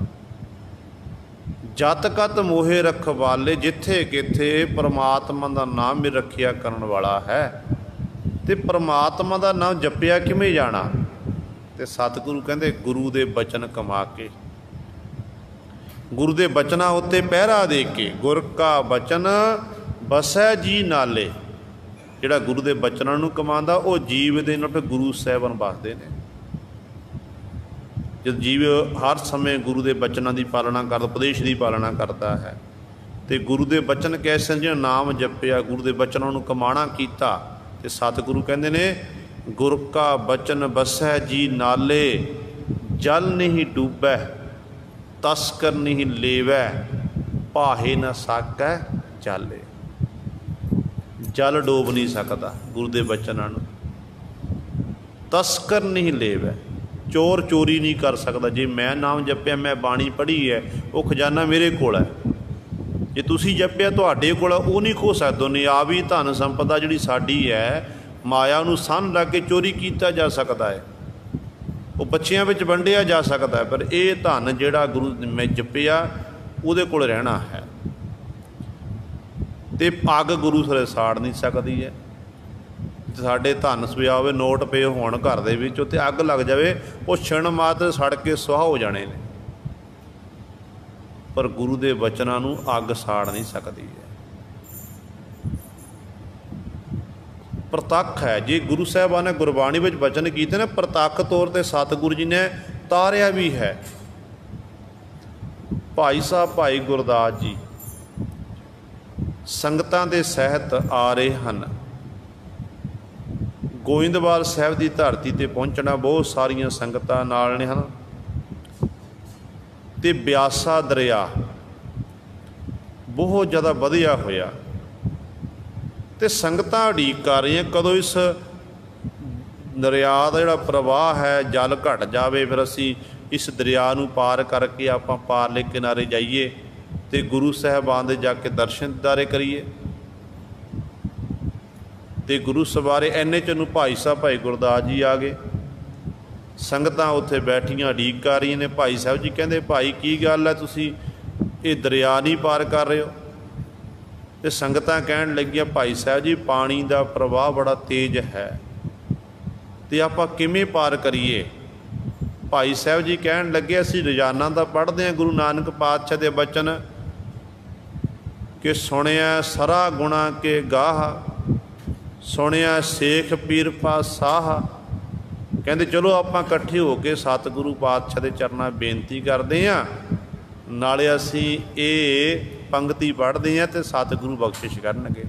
जत कत मोहे रखवाले, जिथे किथे परमात्मा का नाम भी रखिया करने वाला है। ते परमात्मा का नाम जपिया किवें जाना? ते सतगुरु कहते गुरु दे बचन कमा के, गुरु दे बचना उत्ते पहरा दे के, गुर का बचन बसै जी नाले। ਜਿਹੜਾ ਗੁਰੂ ਦੇ ਬਚਨਾਂ ਨੂੰ ਕਮਾਉਂਦਾ ਉਹ ਜੀਵ ਦੇ ਨਾਲ ਫਿਰ ਗੁਰੂ ਸਾਹਿਬਾਨ ਵਸਦੇ ਨੇ। ਜਦ ਜੀਵ ਹਰ ਸਮੇਂ ਗੁਰੂ ਦੇ ਬਚਨਾਂ ਦੀ ਪਾਲਣਾ ਕਰਦਾ, ਉਪਦੇਸ਼ ਦੀ ਪਾਲਣਾ ਕਰਦਾ ਹੈ, ਅਤੇ ਗੁਰੂ ਦੇ ਬਚਨ ਕੈਸੇ ਜਿਹੜਾ ਨਾਮ ਜਪਿਆ, ਗੁਰੂ ਦੇ ਬਚਨਾਂ ਨੂੰ ਕਮਾਣਾ ਕੀਤਾ, ਅਤੇ ਸਤਿਗੁਰੂ ਕਹਿੰਦੇ ਨੇ ਗੁਰ ਕਾ ਬਚਨ ਬਸੈ ਜੀ ਨਾਲੇ, ਜਲ ਨਹੀਂ ਡੂਬੈ ਤਸਕਰ ਨਹੀਂ ਲੇਵੈ, ਭਾਹੇ ਨਾ ਸਾਕੈ ਚਾਲੇ। ਜਲ ਡੋਬ ਨਹੀਂ ਸਕਦਾ ਗੁਰੂ ਦੇ ਬਚਨਾਂ ਨੂੰ, ਤਸਕਰ ਨਹੀਂ ਲੇਵੈ, ਚੋਰ ਚੋਰੀ ਨਹੀਂ ਕਰ ਸਕਦਾ। ਜੇ ਮੈਂ ਨਾਮ ਜਪਿਆ, ਮੈਂ ਬਾਣੀ ਪੜ੍ਹੀ ਹੈ, ਉਹ ਖਜ਼ਾਨਾ ਮੇਰੇ ਕੋਲ ਹੈ। ਜੇ ਤੁਸੀਂ ਜਪਿਆ ਤੁਹਾਡੇ ਕੋਲ, ਉਹ ਨਹੀਂ ਖੋ ਸਕਦਾ। ਦੁਨਿਆਵੀ ਧਨ ਸੰਪਦਾ ਜਿਹੜੀ ਸਾਡੀ ਹੈ, ਮਾਇਆ ਨੂੰ ਸੰਨ ਲੱਗ ਕੇ ਚੋਰੀ ਕੀਤਾ ਜਾ ਸਕਦਾ ਹੈ, ਉਹ ਬੱਚਿਆਂ ਵਿੱਚ ਵੰਡਿਆ ਜਾ ਸਕਦਾ ਹੈ, ਪਰ ਇਹ ਧਨ ਜਿਹੜਾ ਗੁਰੂ ਮੈਂ ਜਪਿਆ ਉਹਦੇ ਕੋਲ ਰਹਿਣਾ ਹੈ। ਅਤੇ ਅੱਗ ਗੁਰੂ ਸਿਰੇ ਸਾੜ ਨਹੀਂ ਸਕਦੀ ਹੈ। ਸਾਡੇ ਧਨ ਸੋਇਆ ਹੋਵੇ, ਨੋਟ ਪਏ ਹੋਣ ਘਰ ਦੇ ਵਿੱਚ, ਉੱਤੇ ਅੱਗ ਲੱਗ ਜਾਵੇ, ਉਹ ਛਿਣ ਮਾਤ ਸੜ ਕੇ ਸੁਆਹ ਹੋ ਜਾਣੇ ਨੇ, ਪਰ ਗੁਰੂ ਦੇ ਬਚਨਾਂ ਨੂੰ ਅੱਗ ਸਾੜ ਨਹੀਂ ਸਕਦੀ ਹੈ। ਪ੍ਰਤੱਖ ਹੈ। ਜੇ ਗੁਰੂ ਸਾਹਿਬਾਨ ਨੇ ਗੁਰਬਾਣੀ ਵਿੱਚ ਬਚਨ ਕੀਤੇ ਨੇ, ਪ੍ਰਤੱਖ ਤੌਰ 'ਤੇ ਸਤਿਗੁਰੂ ਜੀ ਨੇ ਤਾਰਿਆ ਵੀ ਹੈ। ਭਾਈ ਸਾਹਿਬ ਭਾਈ ਗੁਰਦਾਸ ਜੀ ਸੰਗਤਾਂ ਦੇ ਸਹਿਤ ਆ ਰਹੇ ਹਨ। ਗੋਇੰਦਵਾਲ ਸਾਹਿਬ ਦੀ ਧਰਤੀ 'ਤੇ ਪਹੁੰਚਣਾ, ਬਹੁਤ ਸਾਰੀਆਂ ਸੰਗਤਾਂ ਨਾਲ ਨੇ ਹਨ, ਅਤੇ ਬਿਆਸਾ ਦਰਿਆ ਬਹੁਤ ਜ਼ਿਆਦਾ ਵਧਿਆ ਹੋਇਆ, ਅਤੇ ਸੰਗਤਾਂ ਉਡੀਕ ਕਰ ਰਹੀਆਂ ਕਦੋਂ ਇਸ ਦਰਿਆ ਦਾ ਜਿਹੜਾ ਪ੍ਰਵਾਹ ਹੈ, ਜਲ ਘਟ ਜਾਵੇ, ਫਿਰ ਅਸੀਂ ਇਸ ਦਰਿਆ ਨੂੰ ਪਾਰ ਕਰਕੇ ਆਪਾਂ ਪਾਰਲੇ ਕਿਨਾਰੇ ਜਾਈਏ ਅਤੇ ਗੁਰੂ ਸਾਹਿਬਾਨ ਦੇ ਜਾ ਕੇ ਦਰਸ਼ਨ ਦੀਦਾਰੇ ਕਰੀਏ। ਅਤੇ ਗੁਰੂ ਸਵਾਰੇ ਇੰਨੇ 'ਚ ਨੂੰ ਭਾਈ ਸਾਹਿਬ ਭਾਈ ਗੁਰਦਾਸ ਜੀ ਆ ਗਏ। ਸੰਗਤਾਂ ਉੱਥੇ ਬੈਠੀਆਂ ਉਡੀਕ ਕਰ ਰਹੀਆਂ ਨੇ। ਭਾਈ ਸਾਹਿਬ ਜੀ ਕਹਿੰਦੇ, ਭਾਈ ਕੀ ਗੱਲ ਹੈ, ਤੁਸੀਂ ਇਹ ਦਰਿਆ ਨਹੀਂ ਪਾਰ ਕਰ ਰਹੇ ਹੋ? ਅਤੇ ਸੰਗਤਾਂ ਕਹਿਣ ਲੱਗੀਆਂ, ਭਾਈ ਸਾਹਿਬ ਜੀ ਪਾਣੀ ਦਾ ਪ੍ਰਵਾਹ ਬੜਾ ਤੇਜ਼ ਹੈ, ਅਤੇ ਆਪਾਂ ਕਿਵੇਂ ਪਾਰ ਕਰੀਏ? ਭਾਈ ਸਾਹਿਬ ਜੀ ਕਹਿਣ ਲੱਗੇ, ਅਸੀਂ ਰੋਜ਼ਾਨਾ ਦਾ ਪੜ੍ਹਦੇ ਹਾਂ ਗੁਰੂ ਨਾਨਕ ਪਾਤਸ਼ਾਹ ਦੇ ਬਚਨ ਕਿ ਸੁਣਿਆ ਸਰਾ ਗੁਣਾ ਕੇ ਗਾਹ, ਸੁਣਿਆ ਸੇਖ ਪੀਰ ਪਾਤਸ਼ਾਹ। ਕਹਿੰਦੇ ਚਲੋ ਆਪਾਂ ਇਕੱਠੇ ਹੋ ਕੇ ਸਤਿਗੁਰੂ ਪਾਤਸ਼ਾਹ ਦੇ ਚਰਨਾਂ ਬੇਨਤੀ ਕਰਦੇ ਹਾਂ, ਨਾਲੇ ਅਸੀਂ ਇਹ ਪੰਗਤੀ ਪੜ੍ਹਦੇ ਹਾਂ ਅਤੇ ਸਤਿਗੁਰੂ ਬਖਸ਼ਿਸ਼ ਕਰਨਗੇ।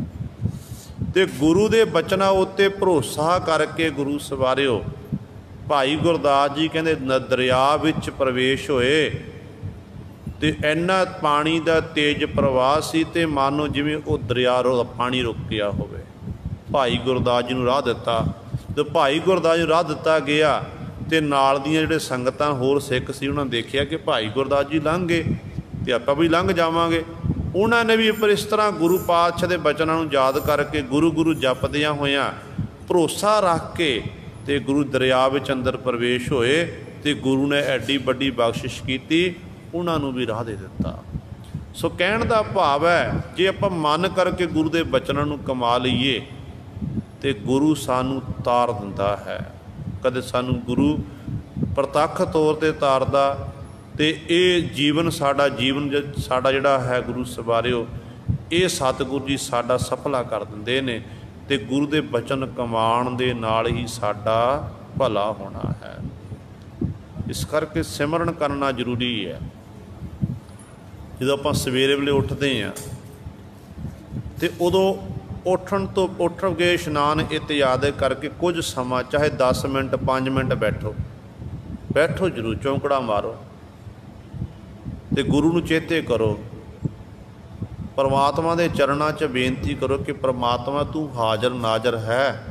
ਅਤੇ ਗੁਰੂ ਦੇ ਬਚਨਾਂ ਉੱਤੇ ਭਰੋਸਾ ਕਰਕੇ ਗੁਰੂ ਸਵਾਰਿਓ ਭਾਈ ਗੁਰਦਾਸ ਜੀ ਕਹਿੰਦੇ ਦਰਿਆ ਵਿੱਚ ਪ੍ਰਵੇਸ਼ ਹੋਏ, ਅਤੇ ਇੰਨਾ ਪਾਣੀ ਦਾ ਤੇਜ਼ ਪ੍ਰਵਾਹ ਸੀ, ਅਤੇ ਮਾਨੋ ਜਿਵੇਂ ਉਹ ਦਰਿਆ ਪਾਣੀ ਰੁਕ ਗਿਆ ਹੋਵੇ। ਭਾਈ ਗੁਰਦਾਸ ਜੀ ਨੂੰ ਰਾਹ ਦਿੱਤਾ, ਅਤੇ ਭਾਈ ਗੁਰਦਾਸ ਜੀ ਨੂੰ ਰਾਹ ਦਿੱਤਾ ਗਿਆ, ਅਤੇ ਨਾਲ ਦੀਆਂ ਜਿਹੜੇ ਸੰਗਤਾਂ ਹੋਰ ਸਿੱਖ ਸੀ, ਉਹਨਾਂ ਨੇ ਦੇਖਿਆ ਕਿ ਭਾਈ ਗੁਰਦਾਸ ਜੀ ਲੰਘ ਗਏ ਅਤੇ ਆਪਾਂ ਵੀ ਲੰਘ ਜਾਵਾਂਗੇ। ਉਹਨਾਂ ਨੇ ਵੀ ਪਰ ਇਸ ਤਰ੍ਹਾਂ ਗੁਰੂ ਪਾਤਸ਼ਾਹ ਦੇ ਬਚਨਾਂ ਨੂੰ ਯਾਦ ਕਰਕੇ ਗੁਰੂ ਗੁਰੂ ਜਪਦਿਆਂ ਹੋਇਆਂ ਭਰੋਸਾ ਰੱਖ ਕੇ ਅਤੇ ਗੁਰੂ ਦਰਿਆ ਵਿੱਚ ਅੰਦਰ ਪ੍ਰਵੇਸ਼ ਹੋਏ, ਅਤੇ ਗੁਰੂ ਨੇ ਐਡੀ ਵੱਡੀ ਬਖਸ਼ਿਸ਼ ਕੀਤੀ, ਉਹਨਾਂ ਨੂੰ ਵੀ ਰਾਹ ਦੇ ਦਿੱਤਾ। ਸੋ ਕਹਿਣ ਦਾ ਭਾਵ ਹੈ, ਜੇ ਆਪਾਂ ਮਨ ਕਰਕੇ ਗੁਰੂ ਦੇ ਬਚਨਾਂ ਨੂੰ ਕਮਾ ਲਈਏ ਅਤੇ ਗੁਰੂ ਸਾਨੂੰ ਤਾਰ ਦਿੰਦਾ ਹੈ। ਕਦੇ ਸਾਨੂੰ ਗੁਰੂ ਪ੍ਰਤੱਖ ਤੌਰ 'ਤੇ ਤਾਰਦਾ, ਅਤੇ ਇਹ ਜੀਵਨ ਸਾਡਾ ਜਿਹੜਾ ਹੈ ਗੁਰੂ ਸਵਾਰਿਓ, ਇਹ ਸਤਿਗੁਰੂ ਜੀ ਸਾਡਾ ਸਫਲਾ ਕਰ ਦਿੰਦੇ ਨੇ, ਅਤੇ ਗੁਰੂ ਦੇ ਬਚਨ ਕਮਾਉਣ ਦੇ ਨਾਲ ਹੀ ਸਾਡਾ ਭਲਾ ਹੋਣਾ ਹੈ। ਇਸ ਕਰਕੇ ਸਿਮਰਨ ਕਰਨਾ ਜ਼ਰੂਰੀ ਹੈ। ਜਦੋਂ ਆਪਾਂ ਸਵੇਰੇ ਵੇਲੇ ਉੱਠਦੇ ਹਾਂ, ਅਤੇ ਉਦੋਂ ਉੱਠ ਕੇ ਇਸ਼ਨਾਨ ਇਤਿਆਦਿ ਕਰਕੇ ਕੁਝ ਸਮਾਂ, ਚਾਹੇ 10 ਮਿੰਟ 5 ਮਿੰਟ ਬੈਠੋ ਜ਼ਰੂਰ, ਚੌਂਕੜਾ ਮਾਰੋ ਅਤੇ ਗੁਰੂ ਨੂੰ ਚੇਤੇ ਕਰੋ, ਪਰਮਾਤਮਾ ਦੇ ਚਰਨਾਂ 'ਚ ਬੇਨਤੀ ਕਰੋ ਕਿ ਪਰਮਾਤਮਾ ਤੂੰ ਹਾਜ਼ਰ ਨਾਜ਼ਰ ਹੈ,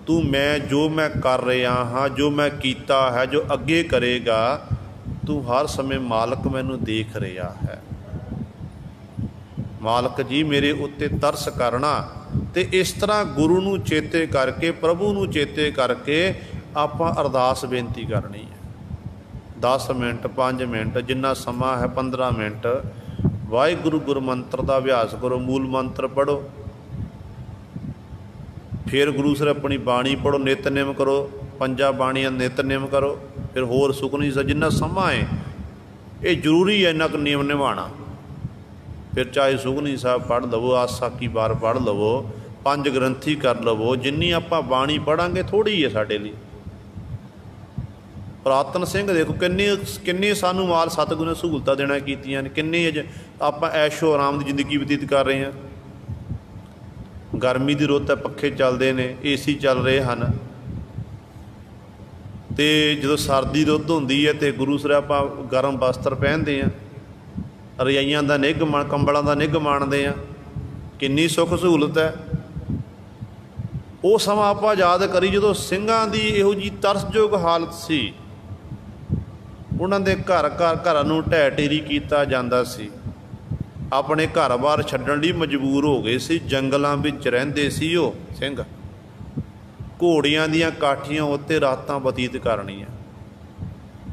ਤੂੰ ਜੋ ਮੈਂ ਕਰ ਰਿਹਾ ਹਾਂ, ਜੋ ਮੈਂ ਕੀਤਾ ਹੈ, ਜੋ ਅੱਗੇ ਕਰੇਗਾ, ਤੂੰ ਹਰ ਸਮੇਂ ਮਾਲਕ ਮੈਨੂੰ ਦੇਖ ਰਿਹਾ ਹੈ। ਮਾਲਕ ਜੀ ਮੇਰੇ ਉੱਤੇ ਤਰਸ ਕਰਨਾ। ਅਤੇ ਇਸ ਤਰ੍ਹਾਂ ਗੁਰੂ ਨੂੰ ਚੇਤੇ ਕਰਕੇ, ਪ੍ਰਭੂ ਨੂੰ ਚੇਤੇ ਕਰਕੇ ਆਪਾਂ ਅਰਦਾਸ ਬੇਨਤੀ ਕਰਨੀ ਹੈ। 10 ਮਿੰਟ 5 ਮਿੰਟ ਜਿੰਨਾ ਸਮਾਂ ਹੈ, 15 ਮਿੰਟ ਵਾਹਿਗੁਰੂ ਗੁਰਮੰਤਰ ਦਾ ਅਭਿਆਸ ਕਰੋ, ਮੂਲ ਮੰਤਰ ਪੜ੍ਹੋ, ਫਿਰ ਗੁਰੂ ਸਰ ਆਪਣੀ ਬਾਣੀ ਪੜ੍ਹੋ, ਨਿਤਨੇਮ ਕਰੋ, 5 ਬਾਣੀਆਂ ਨਿਤਨੇਮ ਕਰੋ, ਫਿਰ ਹੋਰ ਸੁਖਮਨੀ ਸਾਹਿਬ ਜਿੰਨਾ ਸਮਾਂ ਹੈ, ਇਹ ਜ਼ਰੂਰੀ ਹੈ ਇੰਨਾ ਕੁ ਨਿਯਮ ਨਿਭਾਉਣਾ। ਫਿਰ ਚਾਹੇ ਸੁਖਮਨੀ ਸਾਹਿਬ ਪੜ੍ਹ ਲਵੋ, ਆਸਾ ਕੀ ਵਾਰ ਪੜ੍ਹ ਲਵੋ, पंज ग्रंथी कर लवो, जिन्नी आपां बाणी पढ़ांगे थोड़ी है साडे लई। पुरातन सिंह देखो किन्ने सानू माल सतगुरू ने सहूलतां देना कीतियां ने, किन्ने आपां ऐशो आराम की जिंदगी बतीत कर रहे हैं। गर्मी की रुत है, पखे चलते हैं, AC चल रहे हैं, तो जो सर्दी रुत होंदी है तो गुरु सर आपां गर्म वस्त्र पहनते हैं, रजाइयां का निघ कंबलों का निघ माणते हैं, किन्नी सुख सहूलत है। वो समा आपां याद करी जो ਸਿੰਘਾਂ ਦੀ ਇਹੋ जी तरसयोग हालत सी, उन्होंने घर घर नूं ढह ढेरी किया जाता सी, अपने घर बार छड्डण लई मजबूर हो गए सी, जंगलों में रहिंदे सी वो सिंह, घोड़ियां दीयां काठियां उत्ते रातां बतीत करनियां।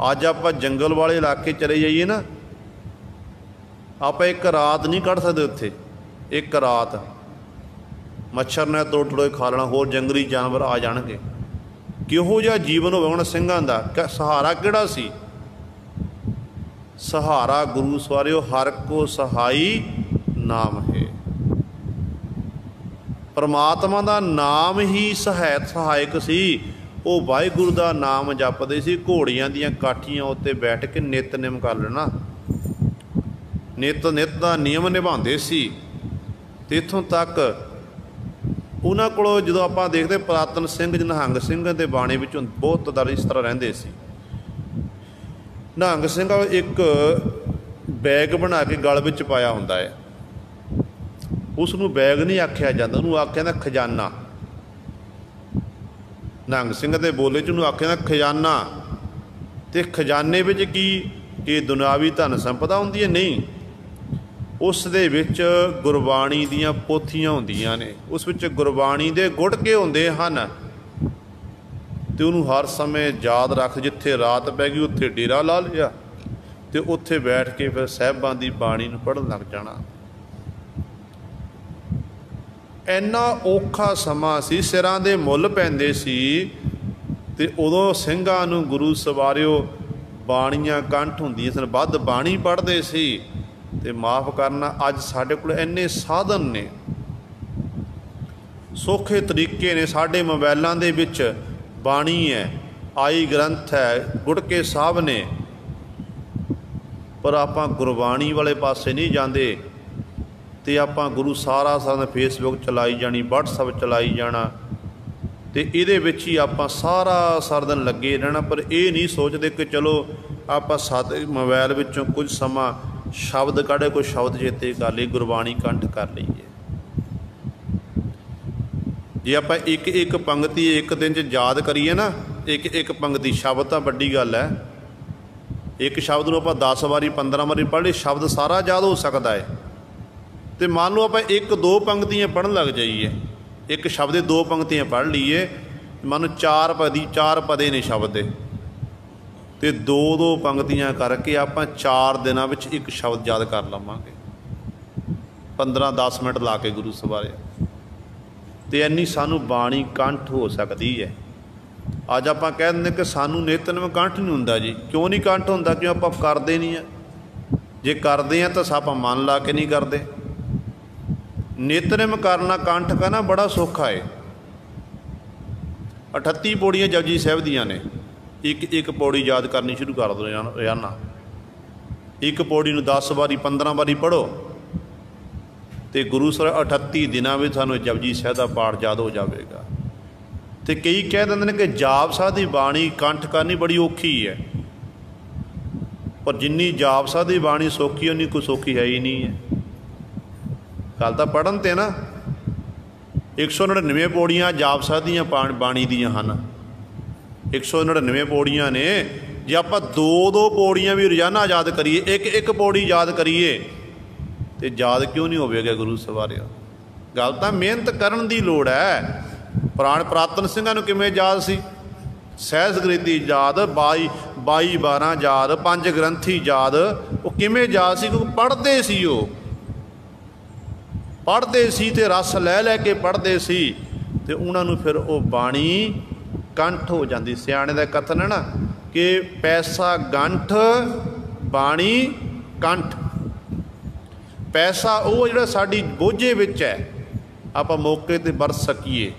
अज आपां जंगल वाले इलाके चले जाइए ना, आपां एक रात नहीं कढ़ सकते उत्थे, एक रात मच्छर ने तोड़ तोड़ खा लेना, होर जंगली जानवर आ जाणगे। किहो जिहा जीवन होवे हुण ਸਿੰਘਾਂ दा, सहारा किहड़ा सी? सहारा गुरु सवारियो हर को सहाई नाम है। परमात्मा का नाम ही सहायक सी। वो वाहिगुरू का नाम जपते सी, घोड़ियां दीयां काठियां उत्ते बैठ के नित-नियम कर लेना, नित का नियम निभाते सी। ते इत्थों तक उन्हां कोलों जदों आपां देखदे पुरातन सिंह निहंग सिंह दे बाणे विचों बहुत दर इस तरह रहिंदे सी। निहंग सिंह एक बैग बना के गल विच पाया हुंदा है, उसनूं बैग नहीं आख्या जाता, उन्होंने आख्या जांदा खजाना। निहंग सिंह दे बोले च उन्होंने आख्या जांदा खजाना। ते खजाने विच की दुनियावी धन संपदा हुंदी है? नहीं, उस दे विच गुरबाणी दीयां पोथियां हुंदियां ने, उस विच गुरबाणी दे गुटके हुंदे हन, ते उन्होंने हर समय याद रख, जिथे रात पै गई उत्थे डेरा ला लिया, ते उत्थे बैठ के फिर साहिबां दी बाणी नूं पढ़न लग जाना। इन्ना औखा समा सी, सिरां दे मुੱਲ पैंदे सी, ते उदों ਸਿੰਘਾਂ नूं गुरु सवारियो बाणीआं कंठ हुंदियां सन, वध बाणी पढ़दे सी। ते माफ़ करना, अज साडे कोल इन्ने साधन ने, सौखे तरीके ने, साडे मोबाइलों दे विच बाणी है, आई ग्रंथ है, गुटके साहब ने, पर आपां गुरबाणी वाले पासे नहीं जाते। तो आपां गुरु सारा फेसबुक चलाई जानी, WhatsApp चलाई जाना, तो ये ही आपां सारा सारा दिन लगे रहना, पर यह नहीं सोचते कि चलो आपां मोबाइल विचों कुछ समा शब्द काढ़े, कोई शब्द चेते कर ली, गुरबाणी कंठ कर लीए। जे आप एक एक पंक्ति एक दिन च याद करिए ना, एक एक पंक्ति शब्द तो वड्डी गल है, एक शब्द को आप 10 बारी 15 बारी पढ़ ली, शब्द सारा याद हो सकता है। तो मान लो आप एक दो पंक्तियाँ पढ़न लग जाइए, एक शब्द 2 पंक्तियाँ पढ़ लीए, मान लो 4 पदे ने शब्द, तो 2 पंक्तियाँ करके आप 4 दिनों में एक शब्द याद कर लवांगे, 15-10 मिनट ला के गुरु सवारे। तो इन्नी सानू बाणी कंठ हो सकती है। अज आप कह दें कि सानू नितनेम कंठ नहीं हुंदा जी। क्यों नहीं कंठ हुंदा? क्यों आप करते नहीं है? जे करते हैं तो आप मन ला के नहीं करते। नितनेम करना कंठ का ना बड़ा सौखा है। 38 पौड़ियाँ जपजी साहिब दियां ने, एक एक पौड़ी याद करनी शुरू कर दो रोजाना। एक पौड़ी नूं 10 बारी 15 बारी पढ़ो, तो गुरु सर 38 दिनों में सानू जपजी साहिब का पाठ याद हो जाएगा। तो कई कह देंगे कि जाप साहिब की बाणी कंठ करनी बड़ी औखी है, पर जिन्नी जाप साहिब की बाणी सौखी उन्नी कोई सौखी है ही नहीं है। गल तो पढ़न ते ना 199 पौड़ियाँ जाप साहिब दीयां बाणी दीयां हन, 199 पौड़ियाँ ने। जे आप 2-2 पौड़ियाँ भी रोजाना याद करिए, एक एक पौड़ी याद करिए, तो याद क्यों नहीं होवेगा गुरु सवारिया? गल तो मेहनत करन दी लोड़ है। पुरातन ਸਿੰਘਾਂ ਨੂੰ किवें याद सी? सहज गरीती याद, 22-12 याद, 5 ग्रंथी याद। वो किवें याद सी? क्योंकि पढ़ते सी, वो पढ़ते सी ते रस लै के पढ़ते सी, ते उन्होंने फिर वो बाणी कंठ हो जाती। सियाणे दा कथन है ना कि पैसा गंठ बाणी कंठ। पैसा वो जिहड़ा साडी बोझे विच है, ਆਪਾਂ ਮੌਕੇ 'ਤੇ ਵਰਤ ਸਕੀਏ।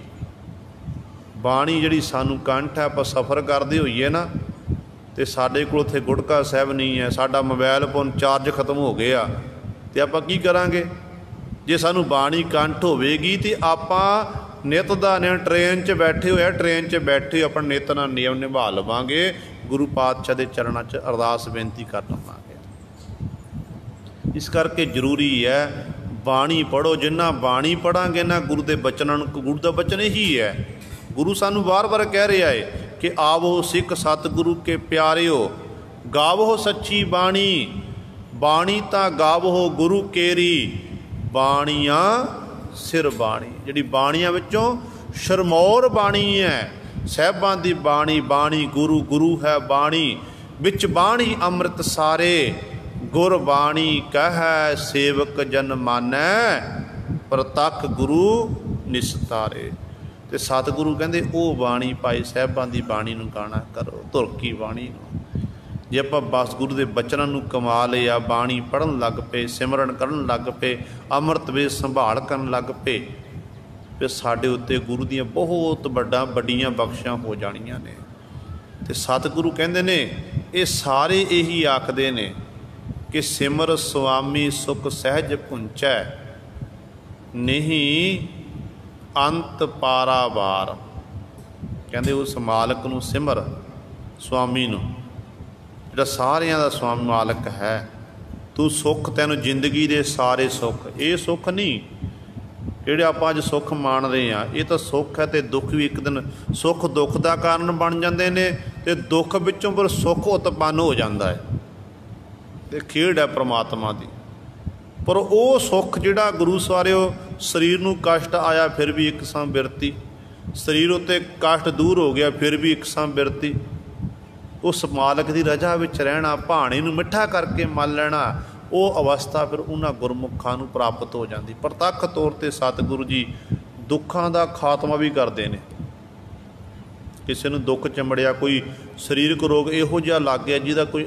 ਬਾਣੀ ਜਿਹੜੀ ਸਾਨੂੰ ਕੰਠ ਹੈ, ਆਪਾਂ ਸਫ਼ਰ ਕਰਦੇ ਹੋਈਏ ਨਾ ਅਤੇ ਸਾਡੇ ਕੋਲ ਉੱਥੇ ਗੁਟਕਾ ਸਾਹਿਬ ਨਹੀਂ ਹੈ, ਸਾਡਾ ਮੋਬਾਇਲ ਫੋਨ ਚਾਰਜ ਖਤਮ ਹੋ ਗਏ ਆ, ਅਤੇ ਆਪਾਂ ਕੀ ਕਰਾਂਗੇ? ਜੇ ਸਾਨੂੰ ਬਾਣੀ ਕੰਠ ਹੋਵੇਗੀ ਤਾਂ ਆਪਾਂ ਨਿਤ ਦਾ ਨੇ ਟ੍ਰੇਨ 'ਚ ਬੈਠੇ ਹੋਏ ਆ, ਟ੍ਰੇਨ 'ਚ ਬੈਠੇ ਹੋਏ ਆਪਣਾ ਨਿਤ ਨਾਲ ਨਿਯਮ ਨਿਭਾ ਲਵਾਂਗੇ, ਗੁਰੂ ਪਾਤਸ਼ਾਹ ਦੇ ਚਰਨਾਂ 'ਚ ਅਰਦਾਸ ਬੇਨਤੀ ਕਰ ਲਵਾਂਗੇ। ਇਸ ਕਰਕੇ ਜ਼ਰੂਰੀ ਹੈ ਬਾਣੀ ਪੜ੍ਹੋ। ਜਿੰਨਾ ਬਾਣੀ ਪੜ੍ਹਾਂਗੇ ਨਾ ਗੁਰੂ ਦੇ ਬਚਨਾਂ ਨੂੰ, ਗੁਰੂ ਦਾ ਬਚਨ ਇਹੀ ਹੈ, ਗੁਰੂ ਸਾਨੂੰ ਵਾਰ-ਵਾਰ ਕਹਿ ਰਿਹਾ ਹੈ ਕਿ ਆਵੋ ਸਿੱਖ ਸਤਿਗੁਰੂ ਕੇ ਪਿਆਰਿਓ, ਗਾਵੋ ਸੱਚੀ ਬਾਣੀ, ਬਾਣੀ ਤਾਂ ਗਾਵੋ ਗੁਰੂ ਕੇਰੀ, ਬਾਣੀਆਂ ਸਿਰ ਬਾਣੀ। ਜਿਹੜੀ ਬਾਣੀਆਂ ਵਿੱਚੋਂ ਸ਼ਰਮੌਰ ਬਾਣੀ ਹੈ, ਸਾਹਿਬਾਂ ਦੀ ਬਾਣੀ, ਬਾਣੀ ਗੁਰੂ, ਗੁਰੂ ਹੈ ਬਾਣੀ, ਵਿੱਚ ਬਾਣੀ ਅੰਮ੍ਰਿਤ ਸਾਰੇ, ਗੁਰ ਬਾਣੀ ਕਹੈ ਸੇਵਕ ਜਨ ਮਾਨੈ, ਪ੍ਰਤੱਖ ਗੁਰੂ ਨਿਸਤਾਰੇ। ਅਤੇ ਸਤਿਗੁਰੂ ਕਹਿੰਦੇ ਉਹ ਬਾਣੀ ਭਾਈ ਸਾਹਿਬਾਂ ਦੀ ਬਾਣੀ ਨੂੰ ਗਾਣਾ ਕਰੋ, ਧੁਰ ਕੀ ਬਾਣੀ ਨੂੰ। ਜੇ ਆਪਾਂ ਬਸ ਗੁਰੂ ਦੇ ਬਚਨਾਂ ਨੂੰ ਕਮਾ ਲਿਆ, ਬਾਣੀ ਪੜ੍ਹਨ ਲੱਗ ਪਏ, ਸਿਮਰਨ ਕਰਨ ਲੱਗ ਪਏ, ਅੰਮ੍ਰਿਤ ਵੇਦ ਸੰਭਾਲ ਕਰਨ ਲੱਗ ਪਏ, ਫਿਰ ਸਾਡੇ ਉੱਤੇ ਗੁਰੂ ਦੀਆਂ ਬਹੁਤ ਵੱਡੀਆਂ ਬਖਸ਼ਾਂ ਹੋ ਜਾਣੀਆਂ ਨੇ। ਅਤੇ ਸਤਿਗੁਰੂ ਕਹਿੰਦੇ ਨੇ ਇਹ ਸਾਰੇ ਇਹੀ ਆਖਦੇ ਨੇ ਕਿ ਸਿਮਰ ਸੁਆਮੀ ਸੁਖ ਸਹਿਜ ਪੁੰਚੈ, ਨਹੀਂ ਅੰਤ ਪਾਰਾਵਾਰ। ਕਹਿੰਦੇ ਉਸ ਮਾਲਕ ਨੂੰ ਸਿਮਰ, ਸੁਆਮੀ ਨੂੰ, ਜਿਹੜਾ ਸਾਰਿਆਂ ਦਾ ਸੁਆਮੀ ਮਾਲਕ ਹੈ। ਤੂੰ ਸੁੱਖ, ਤੈਨੂੰ ਜ਼ਿੰਦਗੀ ਦੇ ਸਾਰੇ ਸੁੱਖ, ਇਹ ਸੁੱਖ ਨਹੀਂ ਜਿਹੜੇ ਆਪਾਂ ਅੱਜ ਸੁੱਖ ਮਾਣ ਰਹੇ ਹਾਂ, ਇਹ ਤਾਂ ਸੁੱਖ ਹੈ। ਅਤੇ ਦੁੱਖ ਵੀ ਇੱਕ ਦਿਨ ਸੁੱਖ ਦੁੱਖ ਦਾ ਕਾਰਨ ਬਣ ਜਾਂਦੇ ਨੇ, ਅਤੇ ਦੁੱਖ ਵਿੱਚੋਂ ਫਿਰ ਸੁੱਖ ਉਤਪੰਨ ਹੋ ਜਾਂਦਾ ਹੈ। ਅਤੇ ਖੇਡ ਹੈ ਪ੍ਰਮਾਤਮਾ ਦੀ। ਪਰ ਉਹ ਸੁੱਖ ਜਿਹੜਾ ਗੁਰੂ ਸਵਾਰਿਓ, ਸਰੀਰ ਨੂੰ ਕਸ਼ਟ ਆਇਆ ਫਿਰ ਵੀ ਇੱਕ ਸਾਂ ਬਿਰਤੀ, ਸਰੀਰ ਉੱਤੇ ਕਸ਼ਟ ਦੂਰ ਹੋ ਗਿਆ ਫਿਰ ਵੀ ਇੱਕ ਸਾਂ ਬਿਰਤੀ, ਉਸ ਮਾਲਕ ਦੀ ਰਜ਼ਾ ਵਿੱਚ ਰਹਿਣਾ, ਭਾਣੇ ਨੂੰ ਮਿੱਠਾ ਕਰਕੇ ਮੰਨ ਲੈਣਾ, ਉਹ ਅਵਸਥਾ ਫਿਰ ਉਹਨਾਂ ਗੁਰਮੁਖਾਂ ਨੂੰ ਪ੍ਰਾਪਤ ਹੋ ਜਾਂਦੀ। ਪ੍ਰਤੱਖ ਤੌਰ 'ਤੇ ਸਤਿਗੁਰੂ ਜੀ ਦੁੱਖਾਂ ਦਾ ਖਾਤਮਾ ਵੀ ਕਰਦੇ ਨੇ। ਕਿਸੇ ਨੂੰ ਦੁੱਖ ਚੰਬੜਿਆ, ਕੋਈ ਸਰੀਰਕ ਰੋਗ ਇਹੋ ਜਿਹਾ ਲੱਗ ਗਿਆ ਜਿਹਦਾ ਕੋਈ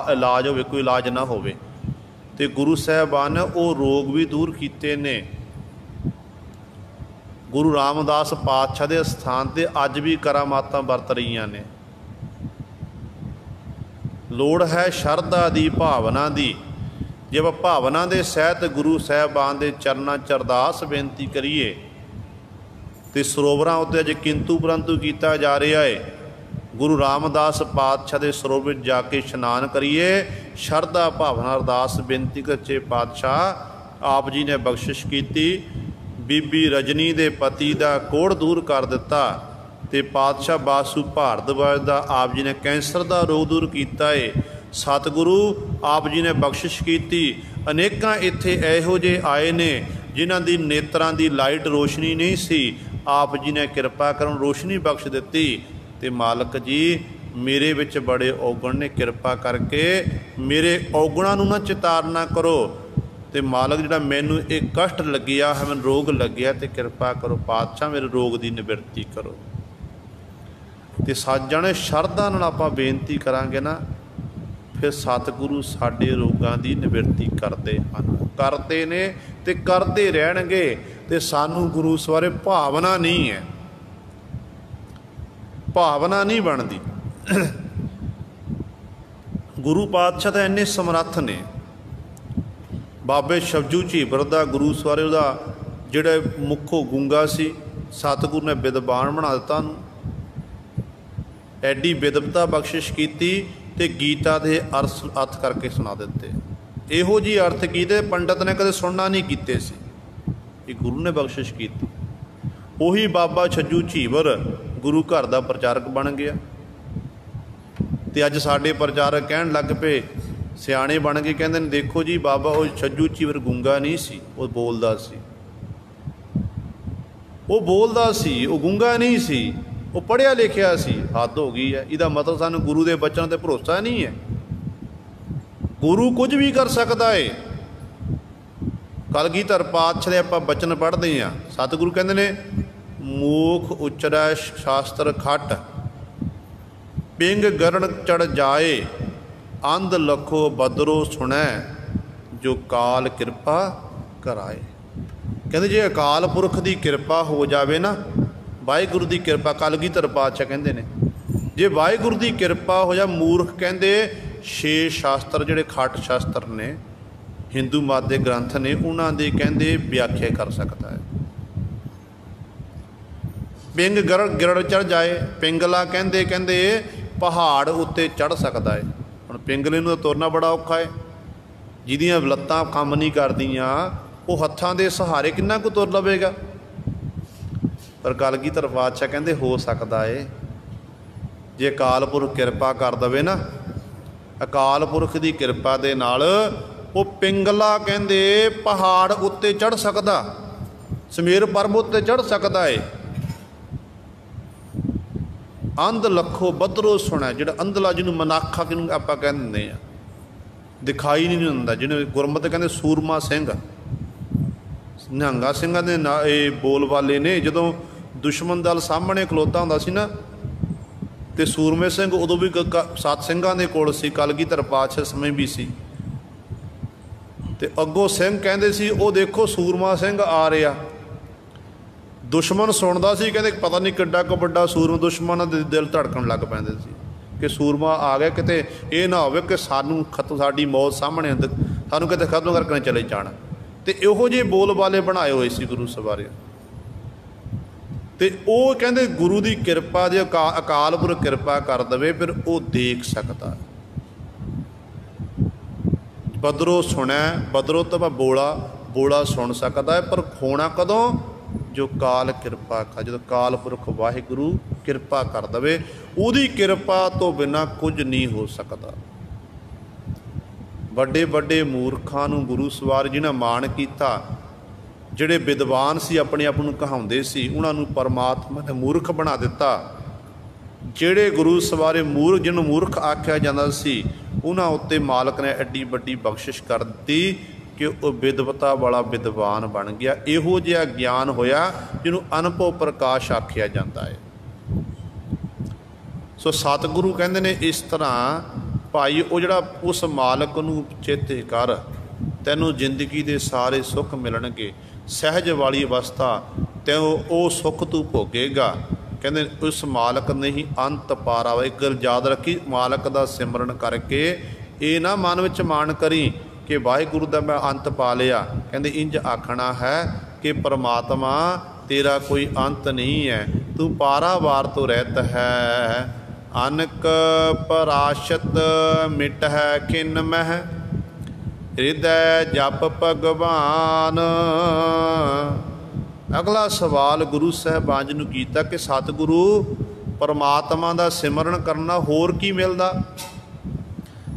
ਇਲਾਜ ਹੋਵੇ, ਕੋਈ ਇਲਾਜ ਨਾ ਹੋਵੇ, ਅਤੇ ਗੁਰੂ ਸਾਹਿਬਾਨ ਨੇ ਉਹ ਰੋਗ ਵੀ ਦੂਰ ਕੀਤੇ ਨੇ। ਗੁਰੂ ਰਾਮਦਾਸ ਪਾਤਸ਼ਾਹ ਦੇ ਸਥਾਨ 'ਤੇ ਅੱਜ ਵੀ ਕਰਾਮਾਤਾਂ ਵਰਤ ਰਹੀਆਂ ਨੇ। ਲੋੜ ਹੈ ਸ਼ਰਧਾ ਦੀ, ਭਾਵਨਾ ਦੀ। ਜੇ ਆਪਾਂ ਭਾਵਨਾ ਦੇ ਸਹਿਤ ਗੁਰੂ ਸਾਹਿਬਾਨ ਦੇ ਚਰਨਾਂ 'ਚ ਅਰਦਾਸ ਬੇਨਤੀ ਕਰੀਏ, ਅਤੇ ਸਰੋਵਰਾਂ ਉੱਤੇ ਅੱਜ ਕਿੰਤੂ ਪਰੰਤੂ ਕੀਤਾ ਜਾ ਰਿਹਾ ਹੈ, ਗੁਰੂ ਰਾਮਦਾਸ ਪਾਤਸ਼ਾਹ ਦੇ ਸਰੋਵਰ ਵਿੱਚ ਜਾ ਕੇ ਇਸ਼ਨਾਨ ਕਰੀਏ, ਸ਼ਰਧਾ ਭਾਵਨਾ ਅਰਦਾਸ ਬੇਨਤੀ ਸੱਚੇ ਪਾਤਸ਼ਾਹ ਆਪ ਜੀ ਨੇ ਬਖਸ਼ਿਸ਼ ਕੀਤੀ। ਬੀਬੀ ਰਜਨੀ ਦੇ ਪਤੀ ਦਾ ਕੋਹੜ ਦੂਰ ਕਰ ਦਿੱਤਾ, ਅਤੇ ਪਾਤਸ਼ਾਹ ਬਾਸੂ ਭਾਰਦਵਾਜ ਦਾ ਆਪ ਜੀ ਨੇ ਕੈਂਸਰ ਦਾ ਰੋਗ ਦੂਰ ਕੀਤਾ ਏ। ਸਤਿਗੁਰੂ ਆਪ ਜੀ ਨੇ ਬਖਸ਼ਿਸ਼ ਕੀਤੀ। ਅਨੇਕਾਂ ਇੱਥੇ ਇਹੋ ਜਿਹੇ ਆਏ ਨੇ ਜਿਨ੍ਹਾਂ ਦੀ ਨੇਤਰਾਂ ਦੀ ਲਾਈਟ ਰੋਸ਼ਨੀ ਨਹੀਂ ਸੀ, ਆਪ ਜੀ ਨੇ ਕਿਰਪਾ ਕਰਨ ਰੋਸ਼ਨੀ ਬਖਸ਼ ਦਿੱਤੀ। ਅਤੇ ਮਾਲਕ ਜੀ ਮੇਰੇ ਵਿੱਚ ਬੜੇ ਔਗਣ ਨੇ, ਕਿਰਪਾ ਕਰਕੇ ਮੇਰੇ ਔਗਣਾਂ ਨੂੰ ਨਾ ਚਿਤਾਰਨਾ ਕਰੋ। ਅਤੇ ਮਾਲਕ ਜਿਹੜਾ ਮੈਨੂੰ ਇਹ ਕਸ਼ਟ ਲੱਗਿਆ ਹੈ, ਮੈਨੂੰ ਰੋਗ ਲੱਗਿਆ, ਅਤੇ ਕਿਰਪਾ ਕਰੋ ਪਾਤਸ਼ਾਹ ਮੇਰੇ ਰੋਗ ਦੀ ਨਿਵਰਤੀ ਕਰੋ। ਅਤੇ ਸੱਜਣ ਸ਼ਰਧਾ ਨਾਲ ਆਪਾਂ ਬੇਨਤੀ ਕਰਾਂਗੇ ਨਾ, ਫਿਰ ਸਤਿਗੁਰੂ ਸਾਡੇ ਰੋਗਾਂ ਦੀ ਨਿਵਰਤੀ ਕਰਦੇ ਹਨ, ਕਰਦੇ ਨੇ ਅਤੇ ਕਰਦੇ ਰਹਿਣਗੇ। ਅਤੇ ਸਾਨੂੰ ਗੁਰੂ ਸਵਾਰੇ ਭਾਵਨਾ ਨਹੀਂ ਹੈ, ਭਾਵਨਾ ਨਹੀਂ ਬਣਦੀ। ਗੁਰੂ ਪਾਤਸ਼ਾਹ ਤਾਂ ਇੰਨੇ ਸਮਰੱਥ ਨੇ। ਬਾਬੇ ਸ਼ਬਜੂ ਝੀਬਰ ਦਾ ਗੁਰੂ ਸਵਾਰੇ ਉਹਦਾ ਜਿਹੜਾ ਮੁੱਖੋਂ ਗੂੰਗਾ ਸੀ, ਸਤਿਗੁਰੂ ਨੇ ਵਿਦਵਾਨ ਬਣਾ ਦਿੱਤਾ ਉਹਨੂੰ, ਐਡੀ ਵਿਦਵਤਾ ਬਖਸ਼ਿਸ਼ ਕੀਤੀ ਅਤੇ ਗੀਤਾ ਦੇ ਅਰਥ ਕਰਕੇ ਸੁਣਾ ਦਿੱਤੇ। ਇਹੋ ਜਿਹੀ ਅਰਥ ਕੀਤੇ ਪੰਡਤ ਨੇ ਕਦੇ ਸੁਣਨਾ ਨਹੀਂ ਕੀਤੇ ਸੀ, ਇਹ ਗੁਰੂ ਨੇ ਬਖਸ਼ਿਸ਼ ਕੀਤੀ। ਉਹੀ ਬਾਬਾ ਛੱਜੂ ਝੀਬਰ ਗੁਰੂ ਘਰ ਦਾ ਪ੍ਰਚਾਰਕ ਬਣ ਗਿਆ। ਅਤੇ ਅੱਜ ਸਾਡੇ ਪ੍ਰਚਾਰਕ ਕਹਿਣ ਲੱਗ ਪਏ, ਸਿਆਣੇ ਬਣ ਕੇ ਕਹਿੰਦੇ ਨੇ, ਦੇਖੋ ਜੀ ਬਾਬਾ ਉਹ ਛੱਜੂ ਝੀਬਰ ਗੂੰਗਾ ਨਹੀਂ ਸੀ, ਉਹ ਬੋਲਦਾ ਸੀ, ਉਹ ਬੋਲਦਾ ਸੀ, ਉਹ ਗੂੰਗਾ ਨਹੀਂ ਸੀ, ਉਹ ਪੜ੍ਹਿਆ ਲਿਖਿਆ ਸੀ। ਹੱਦ ਹੋ ਗਈ ਹੈ। ਇਹਦਾ ਮਤਲਬ ਸਾਨੂੰ ਗੁਰੂ ਦੇ ਬਚਨਾਂ 'ਤੇ ਭਰੋਸਾ ਨਹੀਂ ਹੈ। ਗੁਰੂ ਕੁਝ ਵੀ ਕਰ ਸਕਦਾ ਏ। ਕਲਗੀਧਰ ਪਾਤਸ਼ਾਹ ਦੇ ਆਪਾਂ ਬਚਨ ਪੜ੍ਹਦੇ ਹਾਂ, ਸਤਿਗੁਰੂ ਕਹਿੰਦੇ ਨੇ, ਮੂਖ ਉਚਰੈ ਸ਼ਾਸਤਰ ਖੱਟ, ਪਿੰਗ ਗਰਣ ਚੜ ਜਾਏ, ਅੰਧ ਲਖੋ ਬਦਰੋ ਸੁਣੈ, ਜੋ ਕਾਲ ਕਿਰਪਾ ਕਰਾਏ। ਕਹਿੰਦੇ ਜੇ ਅਕਾਲ ਪੁਰਖ ਦੀ ਕਿਰਪਾ ਹੋ ਜਾਵੇ ਨਾ, ਵਾਹਿਗੁਰੂ ਦੀ ਕਿਰਪਾ, ਕਲਗੀਧਰ ਪਾਤਸ਼ਾਹ ਕਹਿੰਦੇ ਨੇ ਜੇ ਵਾਹਿਗੁਰੂ ਦੀ ਕਿਰਪਾ ਹੋ ਜਾ, ਮੂਰਖ ਕਹਿੰਦੇ 6 ਸ਼ਾਸਤਰ ਜਿਹੜੇ ਖੱਟ ਸ਼ਾਸਤਰ ਨੇ, ਹਿੰਦੂ ਮਤ ਦੇ ਗ੍ਰੰਥ ਨੇ, ਉਹਨਾਂ ਦੀ ਕਹਿੰਦੇ ਵਿਆਖਿਆ ਕਰ ਸਕਦਾ ਹੈ। ਪਿੰਗ ਗਿਰੜ ਚੜ ਜਾਏ, ਪਿੰਗਲਾ ਕਹਿੰਦੇ ਪਹਾੜ ਉੱਤੇ ਚੜ੍ਹ ਸਕਦਾ ਹੈ। ਹੁਣ ਪਿੰਗਲੇ ਨੂੰ ਤੁਰਨਾ ਬੜਾ ਔਖਾ ਹੈ, ਜਿਹਦੀਆਂ ਲੱਤਾਂ ਕੰਮ ਨਹੀਂ ਕਰਦੀਆਂ ਉਹ ਹੱਥਾਂ ਦੇ ਸਹਾਰੇ ਕਿੰਨਾ ਕੁ ਤੁਰ ਲਵੇਗਾ। ਪਰ ਕਲਗੀਧਰ ਪਾਤਸ਼ਾਹ ਕਹਿੰਦੇ ਹੋ ਸਕਦਾ ਹੈ ਜੇ ਅਕਾਲ ਪੁਰਖ ਕਿਰਪਾ ਕਰ ਦਵੇ ਨਾ, ਅਕਾਲ ਪੁਰਖ ਦੀ ਕਿਰਪਾ ਦੇ ਨਾਲ ਉਹ ਪਿੰਗਲਾ ਕਹਿੰਦੇ ਪਹਾੜ ਉੱਤੇ ਚੜ੍ਹ ਸਕਦਾ, ਸਮੇਰ ਪਰਬਤ ਉੱਤੇ ਚੜ੍ਹ ਸਕਦਾ ਹੈ। ਅੰਧ ਲੱਖੋ ਬਦਰੋ ਸੁਣਿਆ, ਜਿਹੜਾ ਅੰਧਲਾ ਜਿਹਨੂੰ ਮਨਾਖਾ ਜਿਹਨੂੰ ਆਪਾਂ ਕਹਿ ਦਿੰਦੇ ਹਾਂ, ਦਿਖਾਈ ਨਹੀਂ ਦਿੰਦਾ, ਜਿਹਨੂੰ ਗੁਰਮਤਿ ਕਹਿੰਦੇ ਸੂਰਮਾ ਸਿੰਘ, ਨਿਹੰਗਾ ਸਿੰਘਾਂ ਦੇ ਨਾ ਇਹ ਬੋਲ ਵਾਲੇ ਨੇ। ਜਦੋਂ ਦੁਸ਼ਮਣ ਦਲ ਸਾਹਮਣੇ ਖਲੋਤਾ ਹੁੰਦਾ ਸੀ ਨਾ, ਤੇ ਸੂਰਮੇ ਸਿੰਘ ਉਦੋਂ ਵੀ 7 ਸਿੰਘਾਂ ਦੇ ਕੋਲ ਸੀ, ਕਲਗੀਧਰ ਪਾਤਸ਼ਾਹ ਸਮੇਂ ਵੀ ਸੀ, ਤੇ ਅੱਗੋਂ ਸਿੰਘ ਕਹਿੰਦੇ ਸੀ ਉਹ ਦੇਖੋ ਸੂਰਮਾ ਸਿੰਘ ਆ ਰਿਹਾ। ਦੁਸ਼ਮਣ ਸੁਣਦਾ ਸੀ, ਕਹਿੰਦੇ ਪਤਾ ਨਹੀਂ ਕਿੱਡਾ ਕੁ ਵੱਡਾ ਸੂਰਮਾ, ਦੁਸ਼ਮਣਾਂ ਦੇ ਦਿਲ ਧੜਕਣ ਲੱਗ ਪੈਂਦੇ ਸੀ ਕਿ ਸੂਰਮਾ ਆ ਗਿਆ, ਕਿਤੇ ਇਹ ਨਾ ਹੋਵੇ ਕਿ ਸਾਨੂੰ ਸਾਡੀ ਮੌਤ ਸਾਹਮਣੇ ਸਾਨੂੰ ਕਿਤੇ ਖਤਮ ਕਰਕੇ ਚਲੇ ਜਾਣ। ਤੇ ਇਹੋ ਜਿਹੇ ਬੋਲ ਵਾਲੇ ਬਣਾਏ ਹੋਏ ਸੀ ਗੁਰੂ ਸਵਾਰੇ। ਤੇ ਉਹ ਕਹਿੰਦੇ ਗੁਰੂ ਦੀ ਕਿਰਪਾ, ਜੇ ਅਕਾਲ ਪੁਰਖ ਕਿਰਪਾ ਕਰ ਦਵੇ ਫਿਰ ਉਹ ਦੇਖ ਸਕਦਾ। ਬਦਰੋਂ ਸੁਣਿਆ, ਬਦਰੋਂ ਤਾਂ ਬੋਲਾ ਸੁਣ ਸਕਦਾ ਹੈ, ਪਰ ਹੋਣਾ ਕਦੋਂ? ਜੋ ਕਾਲ ਕਿਰਪਾ ਕਰ, ਜਦੋਂ ਕਾਲ ਪੁਰਖ ਵਾਹਿਗੁਰੂ ਕਿਰਪਾ ਕਰ ਦਵੇ, ਉਹਦੀ ਕਿਰਪਾ ਤੋਂ ਬਿਨਾਂ ਕੁਝ ਨਹੀਂ ਹੋ ਸਕਦਾ। ਵੱਡੇ ਵੱਡੇ ਮੂਰਖਾਂ ਨੂੰ ਗੁਰੂ ਸਵਾਰ ਜਿਹਨਾਂ ਮਾਣ ਕੀਤਾ, ਜਿਹੜੇ ਵਿਦਵਾਨ ਸੀ ਆਪਣੇ ਆਪ ਨੂੰ ਕਹਾਉਂਦੇ ਸੀ, ਉਹਨਾਂ ਨੂੰ ਪਰਮਾਤਮਾ ਨੇ ਮੂਰਖ ਬਣਾ ਦਿੱਤਾ। ਜਿਹੜੇ ਗੁਰੂ ਸਵਾਰੇ ਮੂਰਖ, ਜਿਹਨੂੰ ਮੂਰਖ ਆਖਿਆ ਜਾਂਦਾ ਸੀ, ਉਹਨਾਂ ਉੱਤੇ ਮਾਲਕ ਨੇ ਐਡੀ ਵੱਡੀ ਬਖਸ਼ਿਸ਼ ਕਰ ਦਿੱਤੀ ਕਿ ਉਹ ਵਿਦਵਤਾ ਵਾਲਾ ਵਿਦਵਾਨ ਬਣ ਗਿਆ। ਇਹੋ ਜਿਹਾ ਗਿਆਨ ਹੋਇਆ ਜਿਹਨੂੰ ਅਨੁਭਵ ਪ੍ਰਕਾਸ਼ ਆਖਿਆ ਜਾਂਦਾ ਹੈ। ਸੋ ਸਤਿਗੁਰੂ ਕਹਿੰਦੇ ਨੇ ਇਸ ਤਰ੍ਹਾਂ ਭਾਈ ਉਹ ਜਿਹੜਾ ਉਸ ਮਾਲਕ ਨੂੰ ਚੇਤੇ ਕਰ, ਤੈਨੂੰ ਜ਼ਿੰਦਗੀ ਦੇ ਸਾਰੇ ਸੁੱਖ ਮਿਲਣਗੇ, ਸਹਿਜ ਵਾਲੀ ਅਵਸਥਾ ਤੇ ਉਹ ਸੁੱਖ ਤੂੰ ਭੋਗੇਗਾ। ਕਹਿੰਦੇ ਉਸ ਮਾਲਕ ਨੇ ਹੀ ਅੰਤ ਪਾਰ ਆਵੇ। ਇੱਕ ਗੱਲ ਯਾਦ ਰੱਖੀ, ਮਾਲਕ ਦਾ ਸਿਮਰਨ ਕਰਕੇ ਇਹ ਨਾ ਮਨ ਵਿੱਚ ਮਾਣ ਕਰੀ ਕਿ ਵਾਹਿਗੁਰੂ ਦਾ ਮੈਂ ਅੰਤ ਪਾ ਲਿਆ। ਕਹਿੰਦੇ ਇੰਝ ਆਖਣਾ ਹੈ ਕਿ ਪਰਮਾਤਮਾ ਤੇਰਾ ਕੋਈ ਅੰਤ ਨਹੀਂ ਹੈ, ਤੂੰ ਪਾਰਾਵਾਰ ਤੋਂ ਰਹਿਤ ਹੈ। ਅਨਕ ਪਰਾਸ਼ਤ ਮਿਟ ਹੈ ਖਿਨ ਮਹਿ, ਹਿਰਦੈ ਜਪ ਭਗਵਾਨ। ਅਗਲਾ ਸਵਾਲ ਗੁਰੂ ਸਾਹਿਬਾਨ ਜੀ ਨੂੰ ਕੀਤਾ ਕਿ ਸਤਿਗੁਰੂ ਪਰਮਾਤਮਾ ਦਾ ਸਿਮਰਨ ਕਰਨਾ ਹੋਰ ਕੀ ਮਿਲਦਾ?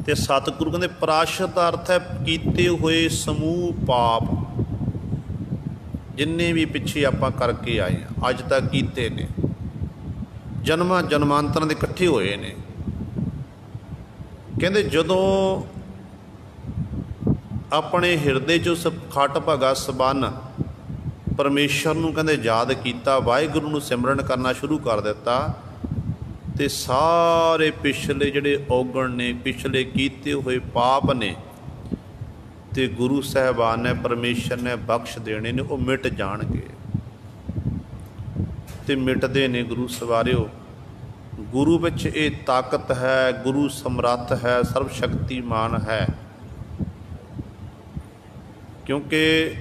ਤੇ ਸਤਿਗੁਰੂ ਕਹਿੰਦੇ ਪਰਾਸ਼ਤ ਦਾ ਅਰਥ ਹੈ ਕੀਤੇ ਹੋਏ ਸਮੂਹ ਪਾਪ, ਜਿੰਨੇ ਵੀ ਪਿੱਛੇ ਆਪਾਂ ਕਰਕੇ ਆਏ ਹਾਂ, ਅੱਜ ਤੱਕ ਕੀਤੇ ਨੇ, ਜਨਮਾਂ ਜਨਮਾਂਤਰਾਂ ਦੇ ਇਕੱਠੇ ਹੋਏ ਨੇ। ਕਹਿੰਦੇ ਜਦੋਂ ਆਪਣੇ ਹਿਰਦੇ 'ਚ ਉਸ ਖੱਟ ਭਗਾ ਸਬੰਨ ਪਰਮੇਸ਼ਰ ਨੂੰ ਕਹਿੰਦੇ ਯਾਦ ਕੀਤਾ, ਵਾਹਿਗੁਰੂ ਨੂੰ ਸਿਮਰਨ ਕਰਨਾ ਸ਼ੁਰੂ ਕਰ ਦਿੱਤਾ, ਤੇ ਸਾਰੇ ਪਿਛਲੇ ਜਿਹੜੇ ਔਗਣ ਨੇ, ਪਿਛਲੇ ਕੀਤੇ ਹੋਏ ਪਾਪ ਨੇ, ਤੇ ਗੁਰੂ ਸਾਹਿਬਾਨ ਨੇ, ਪਰਮੇਸ਼ਰ ਨੇ ਬਖਸ਼ ਦੇਣੇ ਨੇ, ਉਹ ਮਿਟ ਜਾਣਗੇ। ਤੇ ਮਿਟਦੇ ਨੇ ਗੁਰੂ ਸਵਾਰਿਓ। ਗੁਰੂ ਵਿੱਚ ਇਹ ਤਾਕਤ ਹੈ, ਗੁਰੂ ਸਮਰੱਥ ਹੈ, ਸਰਬ ਸ਼ਕਤੀਮਾਨ ਹੈ। ਕਿਉਂਕਿ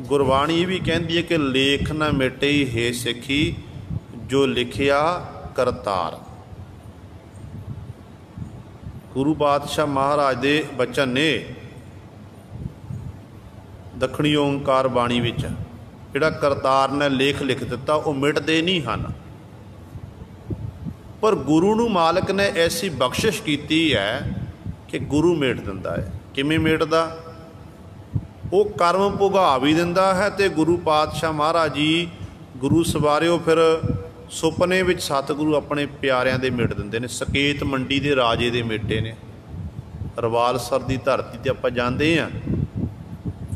ਗੁਰਬਾਣੀ ਵੀ ਕਹਿੰਦੀ ਹੈ ਕਿ ਲੇਖ ਨਾ ਮਿਟੇ ਹੇ ਸਿੱਖੀ, ਜੋ ਲਿਖਿਆ ਕਰਤਾਰ। ਗੁਰੂ ਪਾਤਸ਼ਾਹ ਮਹਾਰਾਜ ਦੇ ਬਚਨ ਨੇ ਦੱਖਣੀ ਓਂਕਾਰ ਬਾਣੀ ਵਿੱਚ, ਜਿਹੜਾ ਕਰਤਾਰ ਨੇ ਲੇਖ ਲਿਖ ਦਿੱਤਾ ਉਹ ਮਿਟਦੇ ਨਹੀਂ ਹਨ। ਪਰ ਗੁਰੂ ਨੂੰ ਮਾਲਕ ਨੇ ਐਸੀ ਬਖਸ਼ਿਸ਼ ਕੀਤੀ ਹੈ ਕਿ ਗੁਰੂ ਮੇਟ ਦਿੰਦਾ ਹੈ। ਕਿਵੇਂ ਮੇਟਦਾ? ਉਹ ਕਰਮ ਭੁਗਾ ਵੀ ਦਿੰਦਾ ਹੈ। ਤੇ ਗੁਰੂ ਪਾਤਸ਼ਾਹ ਮਹਾਰਾਜ ਜੀ ਗੁਰੂ ਸਵਾਰਿਓ ਫਿਰ ਸੁਪਨੇ ਵਿੱਚ ਸਤਿਗੁਰੂ ਆਪਣੇ ਪਿਆਰਿਆਂ ਦੇ ਮਿਟ ਦਿੰਦੇ ਨੇ। ਸਕੇਤ ਮੰਡੀ ਦੇ ਰਾਜੇ ਦੇ ਮੇਟੇ ਨੇ। ਰਵਾਲਸਰ ਦੀ ਧਰਤੀ 'ਤੇ ਆਪਾਂ ਜਾਂਦੇ ਹਾਂ,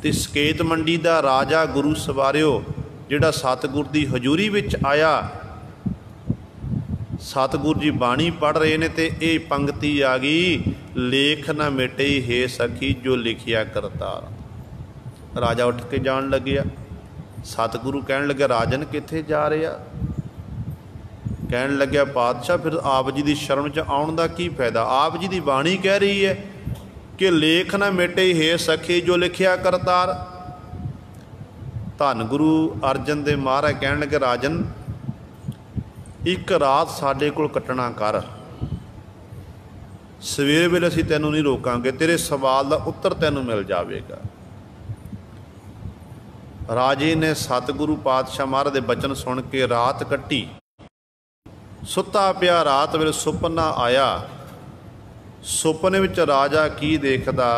ਤੇ ਸਕੇਤ ਮੰਡੀ ਦਾ ਰਾਜਾ ਗੁਰੂ ਸਵਾਰਿਓ ਜਿਹੜਾ ਸਤਿਗੁਰ ਦੀ ਹਜ਼ੂਰੀ ਵਿੱਚ ਆਇਆ, ਸਤਿਗੁਰੂ ਜੀ ਬਾਣੀ ਪੜ੍ਹ ਰਹੇ ਨੇ, ਤੇ ਇਹ ਪੰਕਤੀ ਆ ਗਈ, ਲੇਖ ਨਾ ਮਿਟੇ ਹੇ ਸਖੀ ਜੋ ਲਿਖਿਆ ਕਰਤਾਰ। ਰਾਜਾ ਉੱਠ ਕੇ ਜਾਣ ਲੱਗਿਆ, सतगुरु कहन लगे राजन कित्थे जा रहे आ? कहन लग्या पातशाह फिर आप जी की शरण च आउण दा की फायदा? आप जी की बाणी कह रही है कि लेख न मिटे हे सखी जो लिखिया करतार। धन गुरु अर्जन देव महाराज कहन लगे राजन एक रात साडे कोल कटना कर, सवेरे वेले असीं तैनूं नहीं रोकांगे, तेरे सवाल का उत्तर तैनूं मिल जाएगा। राजे ने सतगुरु पातशाह महाराज के बचन सुन के रात कट्टी। सुता पिया रात वेले सुपना आया। सुपने विच राजा की देखदा,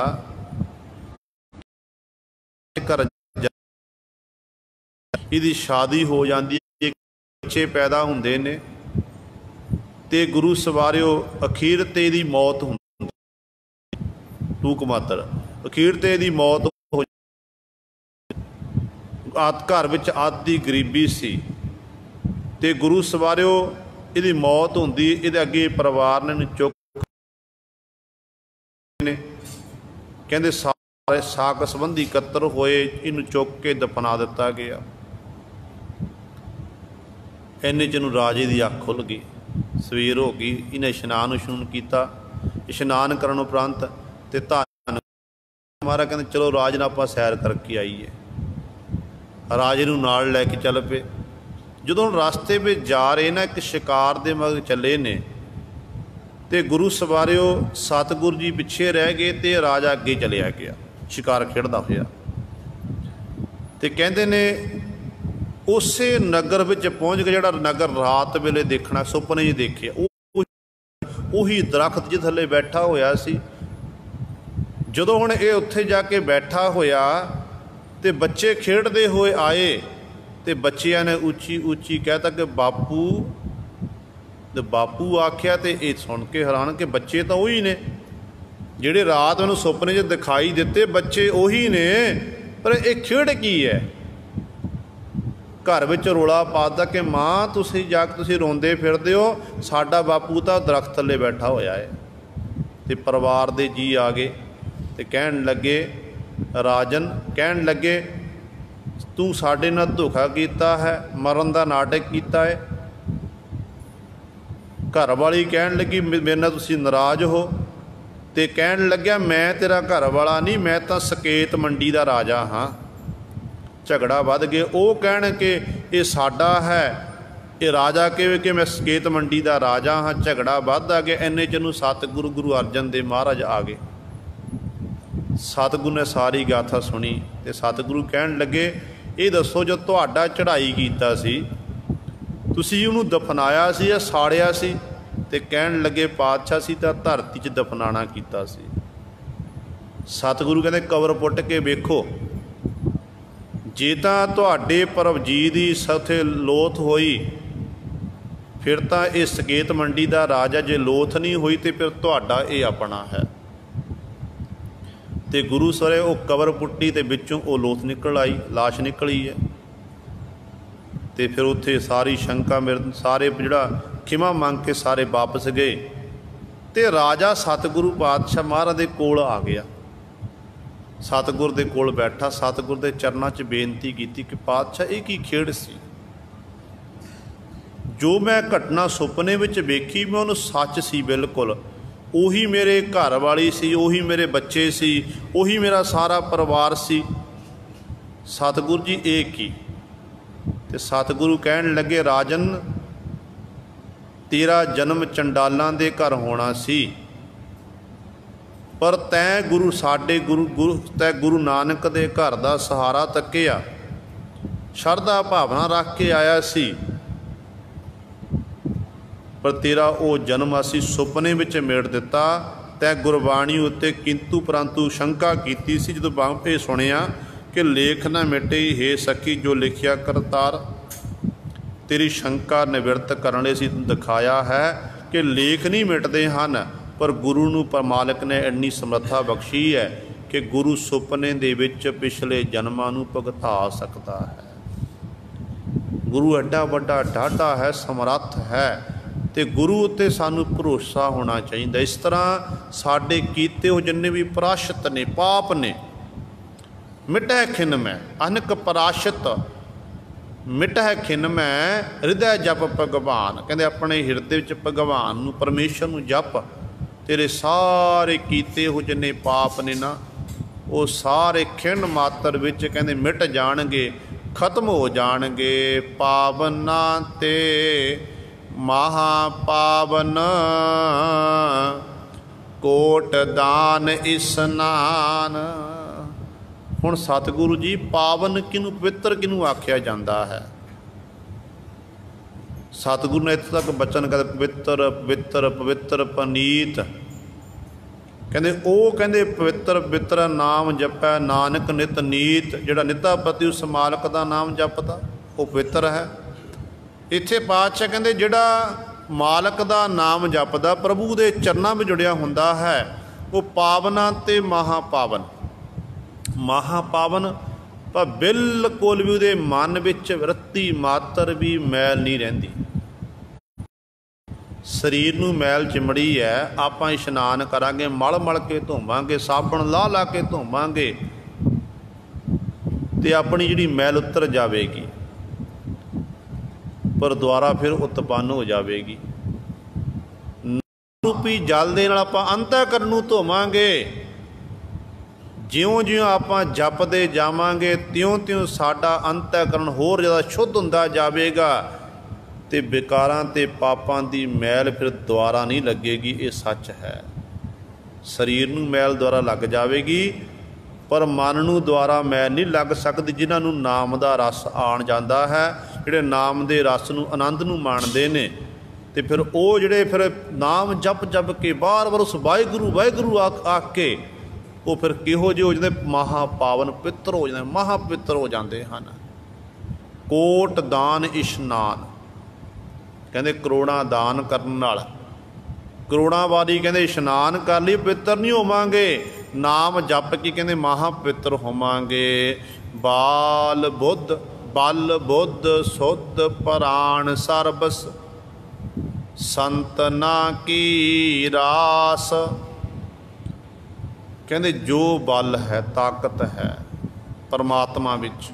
इहदी शादी हो जाती है, बच्चे पैदा हुंदे ने ते गुरु सवारियो अखीर ते इहदी मौत हुंदी, टूक मात्र अखीर ते इहदी मौत हो। घर विच आदि गरीबी सी ते गुरु सवारियो इहदी मौत हुंदी, इहदे अगे परिवार ने चुक ने कहंदे सारे साक संबंधी इकत्तर होए, इनू चुक के दफना दिता गया। इन्ने च राजे की अख खुल गई, सवेर हो गई। इन्हें इशनान उशनान किया। इशनान करन उपरंत ते धन महाराज कहते चलो राज नाल आपां सैर करके आईए। राजे नूं नाल लैके चल पे। जदों रास्ते में जा रहे ना, एक शिकार दे मगर चले ने ते गुरु सवारियो सतगुरु जी पिछे रह गए ते राजा अगे चलिया गया शिकार खेड़दा होया। ते कहंदे ने उसे नगर विच पहुँच गए जिहड़ा नगर रात वेले देखना सुपने ही देखिया, उही दरख्त जिह थल्ले बैठा होया सी। जदों हुण ये उत्थे जाके बैठा होया ते बच्चे खेडदे होए आए ते बच्चियां ने उची उची कहता कि बापू, ते बापू आख्या ते ये सुन के हैरान कि बच्चे तो उही ने जिहड़े रात मैनूं सुपने च दिखाई दिते, बच्चे उही ने, पर ये खेड की है? घर विच रोला पाता कि माँ तुसीं जाके तुसीं रोंदे फिरदे हो, साडा बापू तो दरख्त थल्ले बैठा होया है। ते परिवार दे जी आ गए ते कहन लगे राजन, कहन लगे तू साडे नाल धोखा कीता है, मरन दा नाटक कीता है। घर वाली कहन लगी मेरे नाल तुसीं नाराज़ हो, ते कहन लग्या मैं तेरा घर वाला नहीं, मैं तो सकेत मंडी दा राजा हाँ। झगड़ा वध गया। वो कहण कि ये साडा है, ये राजा कहे कि मैं सकेत मंडी दा राजा हाँ। झगड़ा वध आ गया। इन्ने चनू सतगुरु गुरु अर्जन देव महाराज आ गए। सतगुरु ने सारी गाथा सुनी ते सतगुरु कहन लगे ये दसो जो तुहाडा चढ़ाई कीता सी, तुसीं उहनूं दफनाया सी या साड़िया सी? ते कहन लगे पातशाह सी तां धरती च दफनाना कीता सी। सतगुरु कहंदे कबर पुट के वेखो, जे तां तुहाडे परब जी दी सथे लोथ होई फिर तां ये सकेत मंडी दा राजा, जे लोथ नहीं हुई तो फिर तुहाडा ये अपना है। ते गुरु सरे वो कबर पुट्टी ते विचों वो लोथ निकल आई, लाश निकली है। ते फिर उत्थे सारी शंका मेरे सारे जिहड़ा खिमा मंग के सारे वापस गए ते राजा सतगुरु पातशाह महाराज दे कोल आ गया। सतगुर दे कोल बैठा, सतगुर दे चरनां च बेनती की कि पातशाह ये की खेड़ सी? जो मैं घटना सुपने विच वेखी मैं उन्होंने सच सी बिल्कुल, उही मेरे घर वाली सी, उही मेरे बच्चे सी, उही मेरा सारा परिवार सी। सतगुरु जी ये की? ते सतगुरु कहन लगे राजन तेरा जन्म चंडालां दे घर होना सी, पर तैं गुरु साडे तै गुरु नानक दे घर दा सहारा तक्किया, शरधा भावना रख के आया सी, पर तेरा वो जन्म असी सुपने विच मेड़ दिता। तै गुरबाणी उत्ते किंतु परंतु शंका कीती सी, जदों बांपे सुनिया कि लेख न मिटे हे सखी जो लिखिया करतार। तेरी शंका निवृत्त करने लई तैनूं दिखाया है कि लेख नहीं मिटते हैं, पर गुरु नूं मालिक ने इन्नी समर्था बख्शी है कि गुरु सुपने दे विच पिछले जन्मां नूं भुगता सकता है। गुरु एडा वड्डा ढाढा है, समर्थ है, तो गुरु उत्ते सानू भरोसा होना चाहिए। इस तरह साडे कीते हो जिन्ने भी पराशत ने पाप ने मिटै खिन में अनक पराशत, ਮਿਟ ਹੈ ਖਿਨ ਮੈਂ ਹਿਰਦੈ ਜਪ ਭਗਵਾਨ। ਕਹਿੰਦੇ ਆਪਣੇ ਹਿਰਦੇ ਵਿੱਚ ਭਗਵਾਨ ਨੂੰ, ਪਰਮੇਸ਼ਰ ਨੂੰ ਜਪ, ਤੇਰੇ ਸਾਰੇ ਕੀਤੇ ਹੋ ਜਿੰਨੇ ਪਾਪ ਨੇ ਨਾ, ਉਹ ਸਾਰੇ ਖਿਣ ਮਾਤਰ ਵਿੱਚ ਕਹਿੰਦੇ ਮਿਟ ਜਾਣਗੇ, ਖਤਮ ਹੋ ਜਾਣਗੇ। ਪਾਵਨਾ ਤੇ ਮਹਾ ਪਾਵਨ, ਕੋਟ ਦਾਨ ਇਸਨਾਨ। ਹੁਣ ਸਤਿਗੁਰੂ ਜੀ ਪਾਵਨ ਕਿਹਨੂੰ, ਪਵਿੱਤਰ ਕਿਹਨੂੰ ਆਖਿਆ ਜਾਂਦਾ ਹੈ? ਸਤਿਗੁਰੂ ਨੇ ਇੱਥੇ ਤੱਕ ਬਚਨ ਕਹਿੰਦੇ ਪਵਿੱਤਰ ਪਵਿੱਤਰ ਪਵਿੱਤਰ ਪਨੀਤ। ਕਹਿੰਦੇ ਉਹ ਕਹਿੰਦੇ ਪਵਿੱਤਰ ਪਵਿੱਤਰ ਨਾਮ ਜਪੈ ਨਾਨਕ ਨਿਤ ਨੀਤ। ਜਿਹੜਾ ਨਿਤਾ ਪ੍ਰਤੀ ਉਸ ਮਾਲਕ ਦਾ ਨਾਮ ਜਪਦਾ ਉਹ ਪਵਿੱਤਰ ਹੈ। ਇੱਥੇ ਪਾਤਸ਼ਾਹ ਕਹਿੰਦੇ ਜਿਹੜਾ ਮਾਲਕ ਦਾ ਨਾਮ ਜਪਦਾ, ਪ੍ਰਭੂ ਦੇ ਚਰਨਾਂ ਵਿੱਚ ਜੁੜਿਆ ਹੁੰਦਾ ਹੈ, ਉਹ ਪਾਵਨਾ ਤੇ ਮਹਾਪਾਵਨ। ਮਹਾਪਾਵਨ ਪਰ ਬਿਲਕੁਲ ਵੀ ਉਹਦੇ ਮਨ ਵਿੱਚ ਰੱਤੀ ਮਾਤਰ ਵੀ ਮੈਲ ਨਹੀਂ ਰਹਿੰਦੀ। ਸਰੀਰ ਨੂੰ ਮੈਲ ਚਿਮੜੀ ਹੈ, ਆਪਾਂ ਇਸ਼ਨਾਨ ਕਰਾਂਗੇ, ਮਲ ਮਲ ਕੇ ਧੋਵਾਂਗੇ, ਸਾਬਣ ਲਾ ਲਾ ਕੇ ਧੋਵਾਂਗੇ ਤੇ ਆਪਣੀ ਜਿਹੜੀ ਮੈਲ ਉਤਰ ਜਾਵੇਗੀ, ਪਰ ਦੁਆਰਾ ਫਿਰ ਉਤਪੰਨ ਹੋ ਜਾਵੇਗੀ। ਰੂਪੀ ਜਲ ਦੇ ਨਾਲ ਆਪਾਂ ਅੰਤःਕਰਨ ਨੂੰ ਧੋਵਾਂਗੇ। ਜਿਉਂ-ਜਿਉਂ ਆਪਾਂ ਜਪਦੇ ਜਾਵਾਂਗੇ ਤਿਉਂ-ਤਿਉਂ ਸਾਡਾ ਅੰਤःਕਰਨ ਹੋਰ ਜ਼ਿਆਦਾ ਸ਼ੁੱਧ ਹੁੰਦਾ ਜਾਵੇਗਾ ਤੇ ਵਿਕਾਰਾਂ ਤੇ ਪਾਪਾਂ ਦੀ ਮੈਲ ਫਿਰ ਦੁਆਰਾ ਨਹੀਂ ਲੱਗੇਗੀ। ਇਹ ਸੱਚ ਹੈ। ਸਰੀਰ ਨੂੰ ਮੈਲ ਦੁਆਰਾ ਲੱਗ ਜਾਵੇਗੀ, ਪਰ ਮਨ ਨੂੰ ਦੁਆਰਾ ਮੈਲ ਨਹੀਂ ਲੱਗ ਸਕਦੀ। ਜਿਨ੍ਹਾਂ ਨੂੰ ਨਾਮ ਦਾ ਰਸ ਆਣ ਜਾਂਦਾ ਹੈ, ਜਿਹੜੇ ਨਾਮ ਦੇ ਰਸ ਨੂੰ, ਆਨੰਦ ਨੂੰ ਮਾਣਦੇ ਨੇ, ਤੇ ਫਿਰ ਉਹ ਜਿਹੜੇ ਫਿਰ ਨਾਮ ਜਪ ਜਪ ਕੇ ਬਾਰ-ਬਾਰ ਉਸ ਵਾਹਿਗੁਰੂ ਵਾਹਿਗੁਰੂ ਆਖ ਕੇ ਉਹ ਫਿਰ ਕਿਹੋ ਜਿਹੇ ਹੋ ਜਾਂਦੇ? ਮਹਾਪਾਵਨ ਪਵਿੱਤਰ ਹੋ ਜਾਂਦੇ, ਮਹਾ ਪਵਿੱਤਰ ਹੋ ਜਾਂਦੇ ਹਨ। ਕੋਟ ਦਾਨ ਇਸ਼ਨਾਨ। ਕਹਿੰਦੇ ਕਰੋੜਾਂ ਦਾਨ ਕਰਨ ਨਾਲ, ਕਰੋੜਾਂ ਵਾਰੀ ਕਹਿੰਦੇ ਇਸ਼ਨਾਨ ਕਰ ਲਈ ਪਵਿੱਤਰ ਨਹੀਂ ਹੋਵਾਂਗੇ। ਨਾਮ ਜਪ ਕੇ ਕਹਿੰਦੇ ਮਹਾ ਪਵਿੱਤਰ ਹੋਵਾਂਗੇ। ਬਾਲ ਬੁੱਧ ਬਲ ਬੁੱਧ ਸੁਧ ਪ੍ਰਾਣ ਸਰਬਸ, ਸੰਤਨਾ ਕੀ ਰਾਸ। ਕਹਿੰਦੇ ਜੋ ਬਲ ਹੈ, ਤਾਕਤ ਹੈ ਪਰਮਾਤਮਾ ਵਿੱਚ,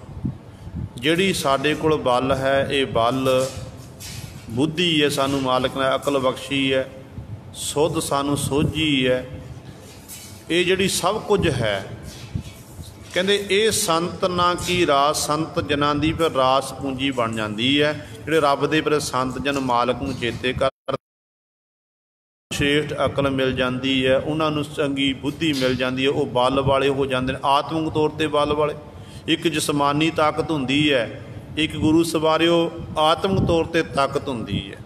ਜਿਹੜੀ ਸਾਡੇ ਕੋਲ ਬਲ ਹੈ, ਇਹ ਬਲ ਬੁੱਧੀ ਹੈ, ਸਾਨੂੰ ਮਾਲਕ ਨੇ ਅਕਲ ਬਖਸ਼ੀ ਹੈ, ਸੁਧ ਸਾਨੂੰ ਸੋਝੀ ਹੈ, ਇਹ ਜਿਹੜੀ ਸਭ ਕੁਝ ਹੈ। ਕਹਿੰਦੇ ਇਹ ਸੰਤ ਨਾ ਕੀ ਰਾਸ, ਸੰਤ ਜਨਾਂ ਦੀ ਫਿਰ ਰਾਸ ਪੂੰਜੀ ਬਣ ਜਾਂਦੀ ਹੈ। ਜਿਹੜੇ ਰੱਬ ਦੇ ਫਿਰ ਸੰਤ ਜਨ ਮਾਲਕ ਨੂੰ ਚੇਤੇ ਕਰ, ਸ਼੍ਰੇਸ਼ਠ ਅਕਲ ਮਿਲ ਜਾਂਦੀ ਹੈ, ਉਹਨਾਂ ਨੂੰ ਚੰਗੀ ਬੁੱਧੀ ਮਿਲ ਜਾਂਦੀ ਹੈ, ਉਹ ਬਲ ਵਾਲੇ ਹੋ ਜਾਂਦੇ ਨੇ, ਆਤਮਿਕ ਤੌਰ 'ਤੇ ਬਲ ਵਾਲੇ। ਇੱਕ ਜਿਸਮਾਨੀ ਤਾਕਤ ਹੁੰਦੀ ਹੈ, ਇੱਕ ਗੁਰੂ ਸਵਾਰਿਓ ਆਤਮਿਕ ਤੌਰ 'ਤੇ ਤਾਕਤ ਹੁੰਦੀ ਹੈ।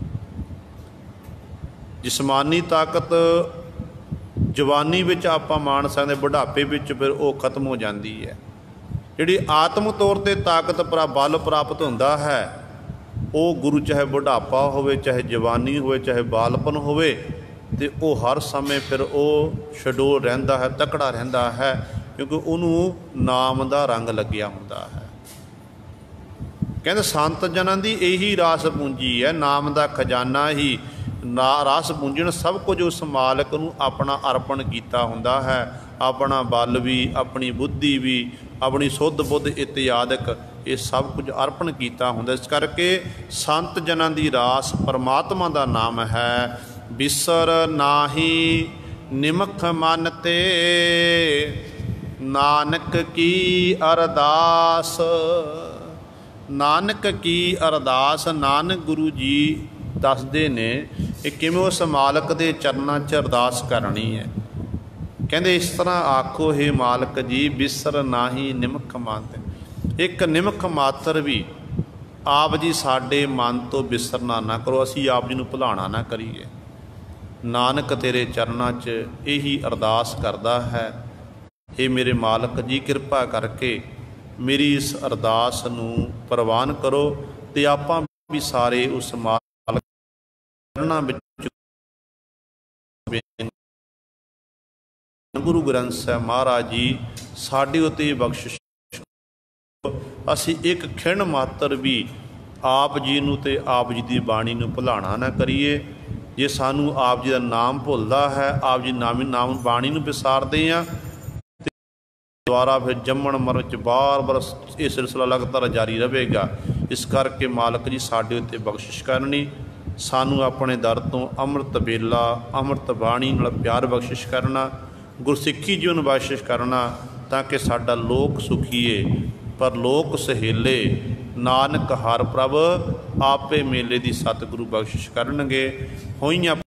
ਜਿਸਮਾਨੀ ਤਾਕਤ ਜਵਾਨੀ ਵਿੱਚ ਆਪਾਂ ਮਾਣ ਸਕਦੇ, ਬੁਢਾਪੇ ਵਿੱਚ ਫਿਰ ਉਹ ਖਤਮ ਹੋ ਜਾਂਦੀ ਹੈ। ਜਿਹੜੀ ਆਤਮਿਕ ਤੌਰ 'ਤੇ ਤਾਕਤ ਬਲ ਪ੍ਰਾਪਤ ਹੁੰਦਾ ਹੈ, ਉਹ ਗੁਰੂ ਚਾਹੇ ਬੁਢਾਪਾ ਹੋਵੇ, ਚਾਹੇ ਜਵਾਨੀ ਹੋਵੇ, ਚਾਹੇ ਬਾਲਪਨ ਹੋਵੇ, ਅਤੇ ਉਹ ਹਰ ਸਮੇਂ ਫਿਰ ਉਹ ਸ਼ਡੋਲ ਰਹਿੰਦਾ ਹੈ, ਤਕੜਾ ਰਹਿੰਦਾ ਹੈ, ਕਿਉਂਕਿ ਉਹਨੂੰ ਨਾਮ ਦਾ ਰੰਗ ਲੱਗਿਆ ਹੁੰਦਾ ਹੈ। ਕਹਿੰਦੇ ਸੰਤ ਜਨਾਂ ਦੀ ਇਹੀ ਰਾਸ ਪੂੰਜੀ ਹੈ, ਨਾਮ ਦਾ ਖਜ਼ਾਨਾ ਹੀ ਰਾਸ ਪੂੰਜੀ ਨੂੰ ਸਭ ਕੁਝ ਉਸ ਮਾਲਕ ਨੂੰ ਆਪਣਾ ਅਰਪਣ ਕੀਤਾ ਹੁੰਦਾ ਹੈ। ਆਪਣਾ ਬਲ ਵੀ, ਆਪਣੀ ਬੁੱਧੀ ਵੀ, ਆਪਣੀ ਸੁੱਧ ਬੁੱਧ ਇਤਿਆਦਿਕ ਇਹ ਸਭ ਕੁਝ ਅਰਪਣ ਕੀਤਾ ਹੁੰਦਾ। ਇਸ ਕਰਕੇ ਸੰਤ ਜਨਾਂ ਦੀ ਰਾਸ ਪਰਮਾਤਮਾ ਦਾ ਨਾਮ ਹੈ। ਬਿਸਰ ਨਾਹੀ ਨਿਮਖ ਮਨ ਤੇ, ਨਾਨਕ ਕੀ ਅਰਦਾਸ। ਨਾਨਕ ਕੀ ਅਰਦਾਸ, ਨਾਨਕ ਗੁਰੂ ਜੀ ਦੱਸਦੇ ਨੇ ਇਹ ਕਿਵੇਂ ਉਸ ਮਾਲਕ ਦੇ ਚਰਨਾਂ 'ਚ ਅਰਦਾਸ ਕਰਨੀ ਹੈ। ਕਹਿੰਦੇ ਇਸ ਤਰ੍ਹਾਂ ਆਖੋ, ਹੇ ਮਾਲਕ ਜੀ, ਬਿਸਰ ਨਾਹੀ ਨਿਮਖ ਮਨ ਤੇ, ਇੱਕ ਨਿਮਖ ਮਾਤਰ ਵੀ ਆਪ ਜੀ ਸਾਡੇ ਮਨ ਤੋਂ ਬਿਸਰਨਾ ਨਾ ਕਰੋ, ਅਸੀਂ ਆਪ ਜੀ ਨੂੰ ਭੁਲਾਣਾ ਨਾ ਕਰੀਏ। ਨਾਨਕ ਤੇਰੇ ਚਰਨਾਂ 'ਚ ਇਹੀ ਅਰਦਾਸ ਕਰਦਾ ਹੈ। ਇਹ ਮੇਰੇ ਮਾਲਕ ਜੀ, ਕਿਰਪਾ ਕਰਕੇ ਮੇਰੀ ਇਸ ਅਰਦਾਸ ਨੂੰ ਪ੍ਰਵਾਨ ਕਰੋ ਅਤੇ ਆਪਾਂ ਵੀ ਸਾਰੇ ਉਸ ਮਾਲਕ ਚਰਨਾਂ ਵਿੱਚ ਗੁਰੂ ਗ੍ਰੰਥ ਸਾਹਿਬ ਮਹਾਰਾਜ ਜੀ ਸਾਡੇ ਉੱਤੇ ਬਖਸ਼ਿਸ਼, ਅਸੀਂ ਇੱਕ ਖਿਣ ਮਾਤਰ ਵੀ ਆਪ ਜੀ ਨੂੰ ਤੇ ਆਪ ਜੀ ਦੀ ਬਾਣੀ ਨੂੰ ਭੁਲਾਣਾ ਨਾ ਕਰੀਏ। ਜੇ ਸਾਨੂੰ ਆਪ ਜੀ ਦਾ ਨਾਮ ਭੁੱਲਦਾ ਹੈ, ਆਪ ਜੀ ਨਾਮ ਬਾਣੀ ਨੂੰ ਵਿਸਾਰਦੇ ਹਾਂ, ਦੁਆਰਾ ਫਿਰ ਜੰਮਣ ਮਰਨ 'ਚ ਬਾਰ-ਬਾਰ ਇਹ ਸਿਲਸਿਲਾ ਲਗਾਤਾਰ ਜਾਰੀ ਰਹੇਗਾ। इस करके मालक जी साडे उत्ते बख्शिश करनी, सानू अपने दर तो अमृत बेला अमृत बाणी नाल प्यार बख्शिश करना, गुरसिੱਖੀ जीवन बख्शिश करना, ताकि साडा लोक सुखीए पर लोक सहेले। नानक हर प्रभ आपे मेले दी सतगुरु बख्शिश करनगे। होइयां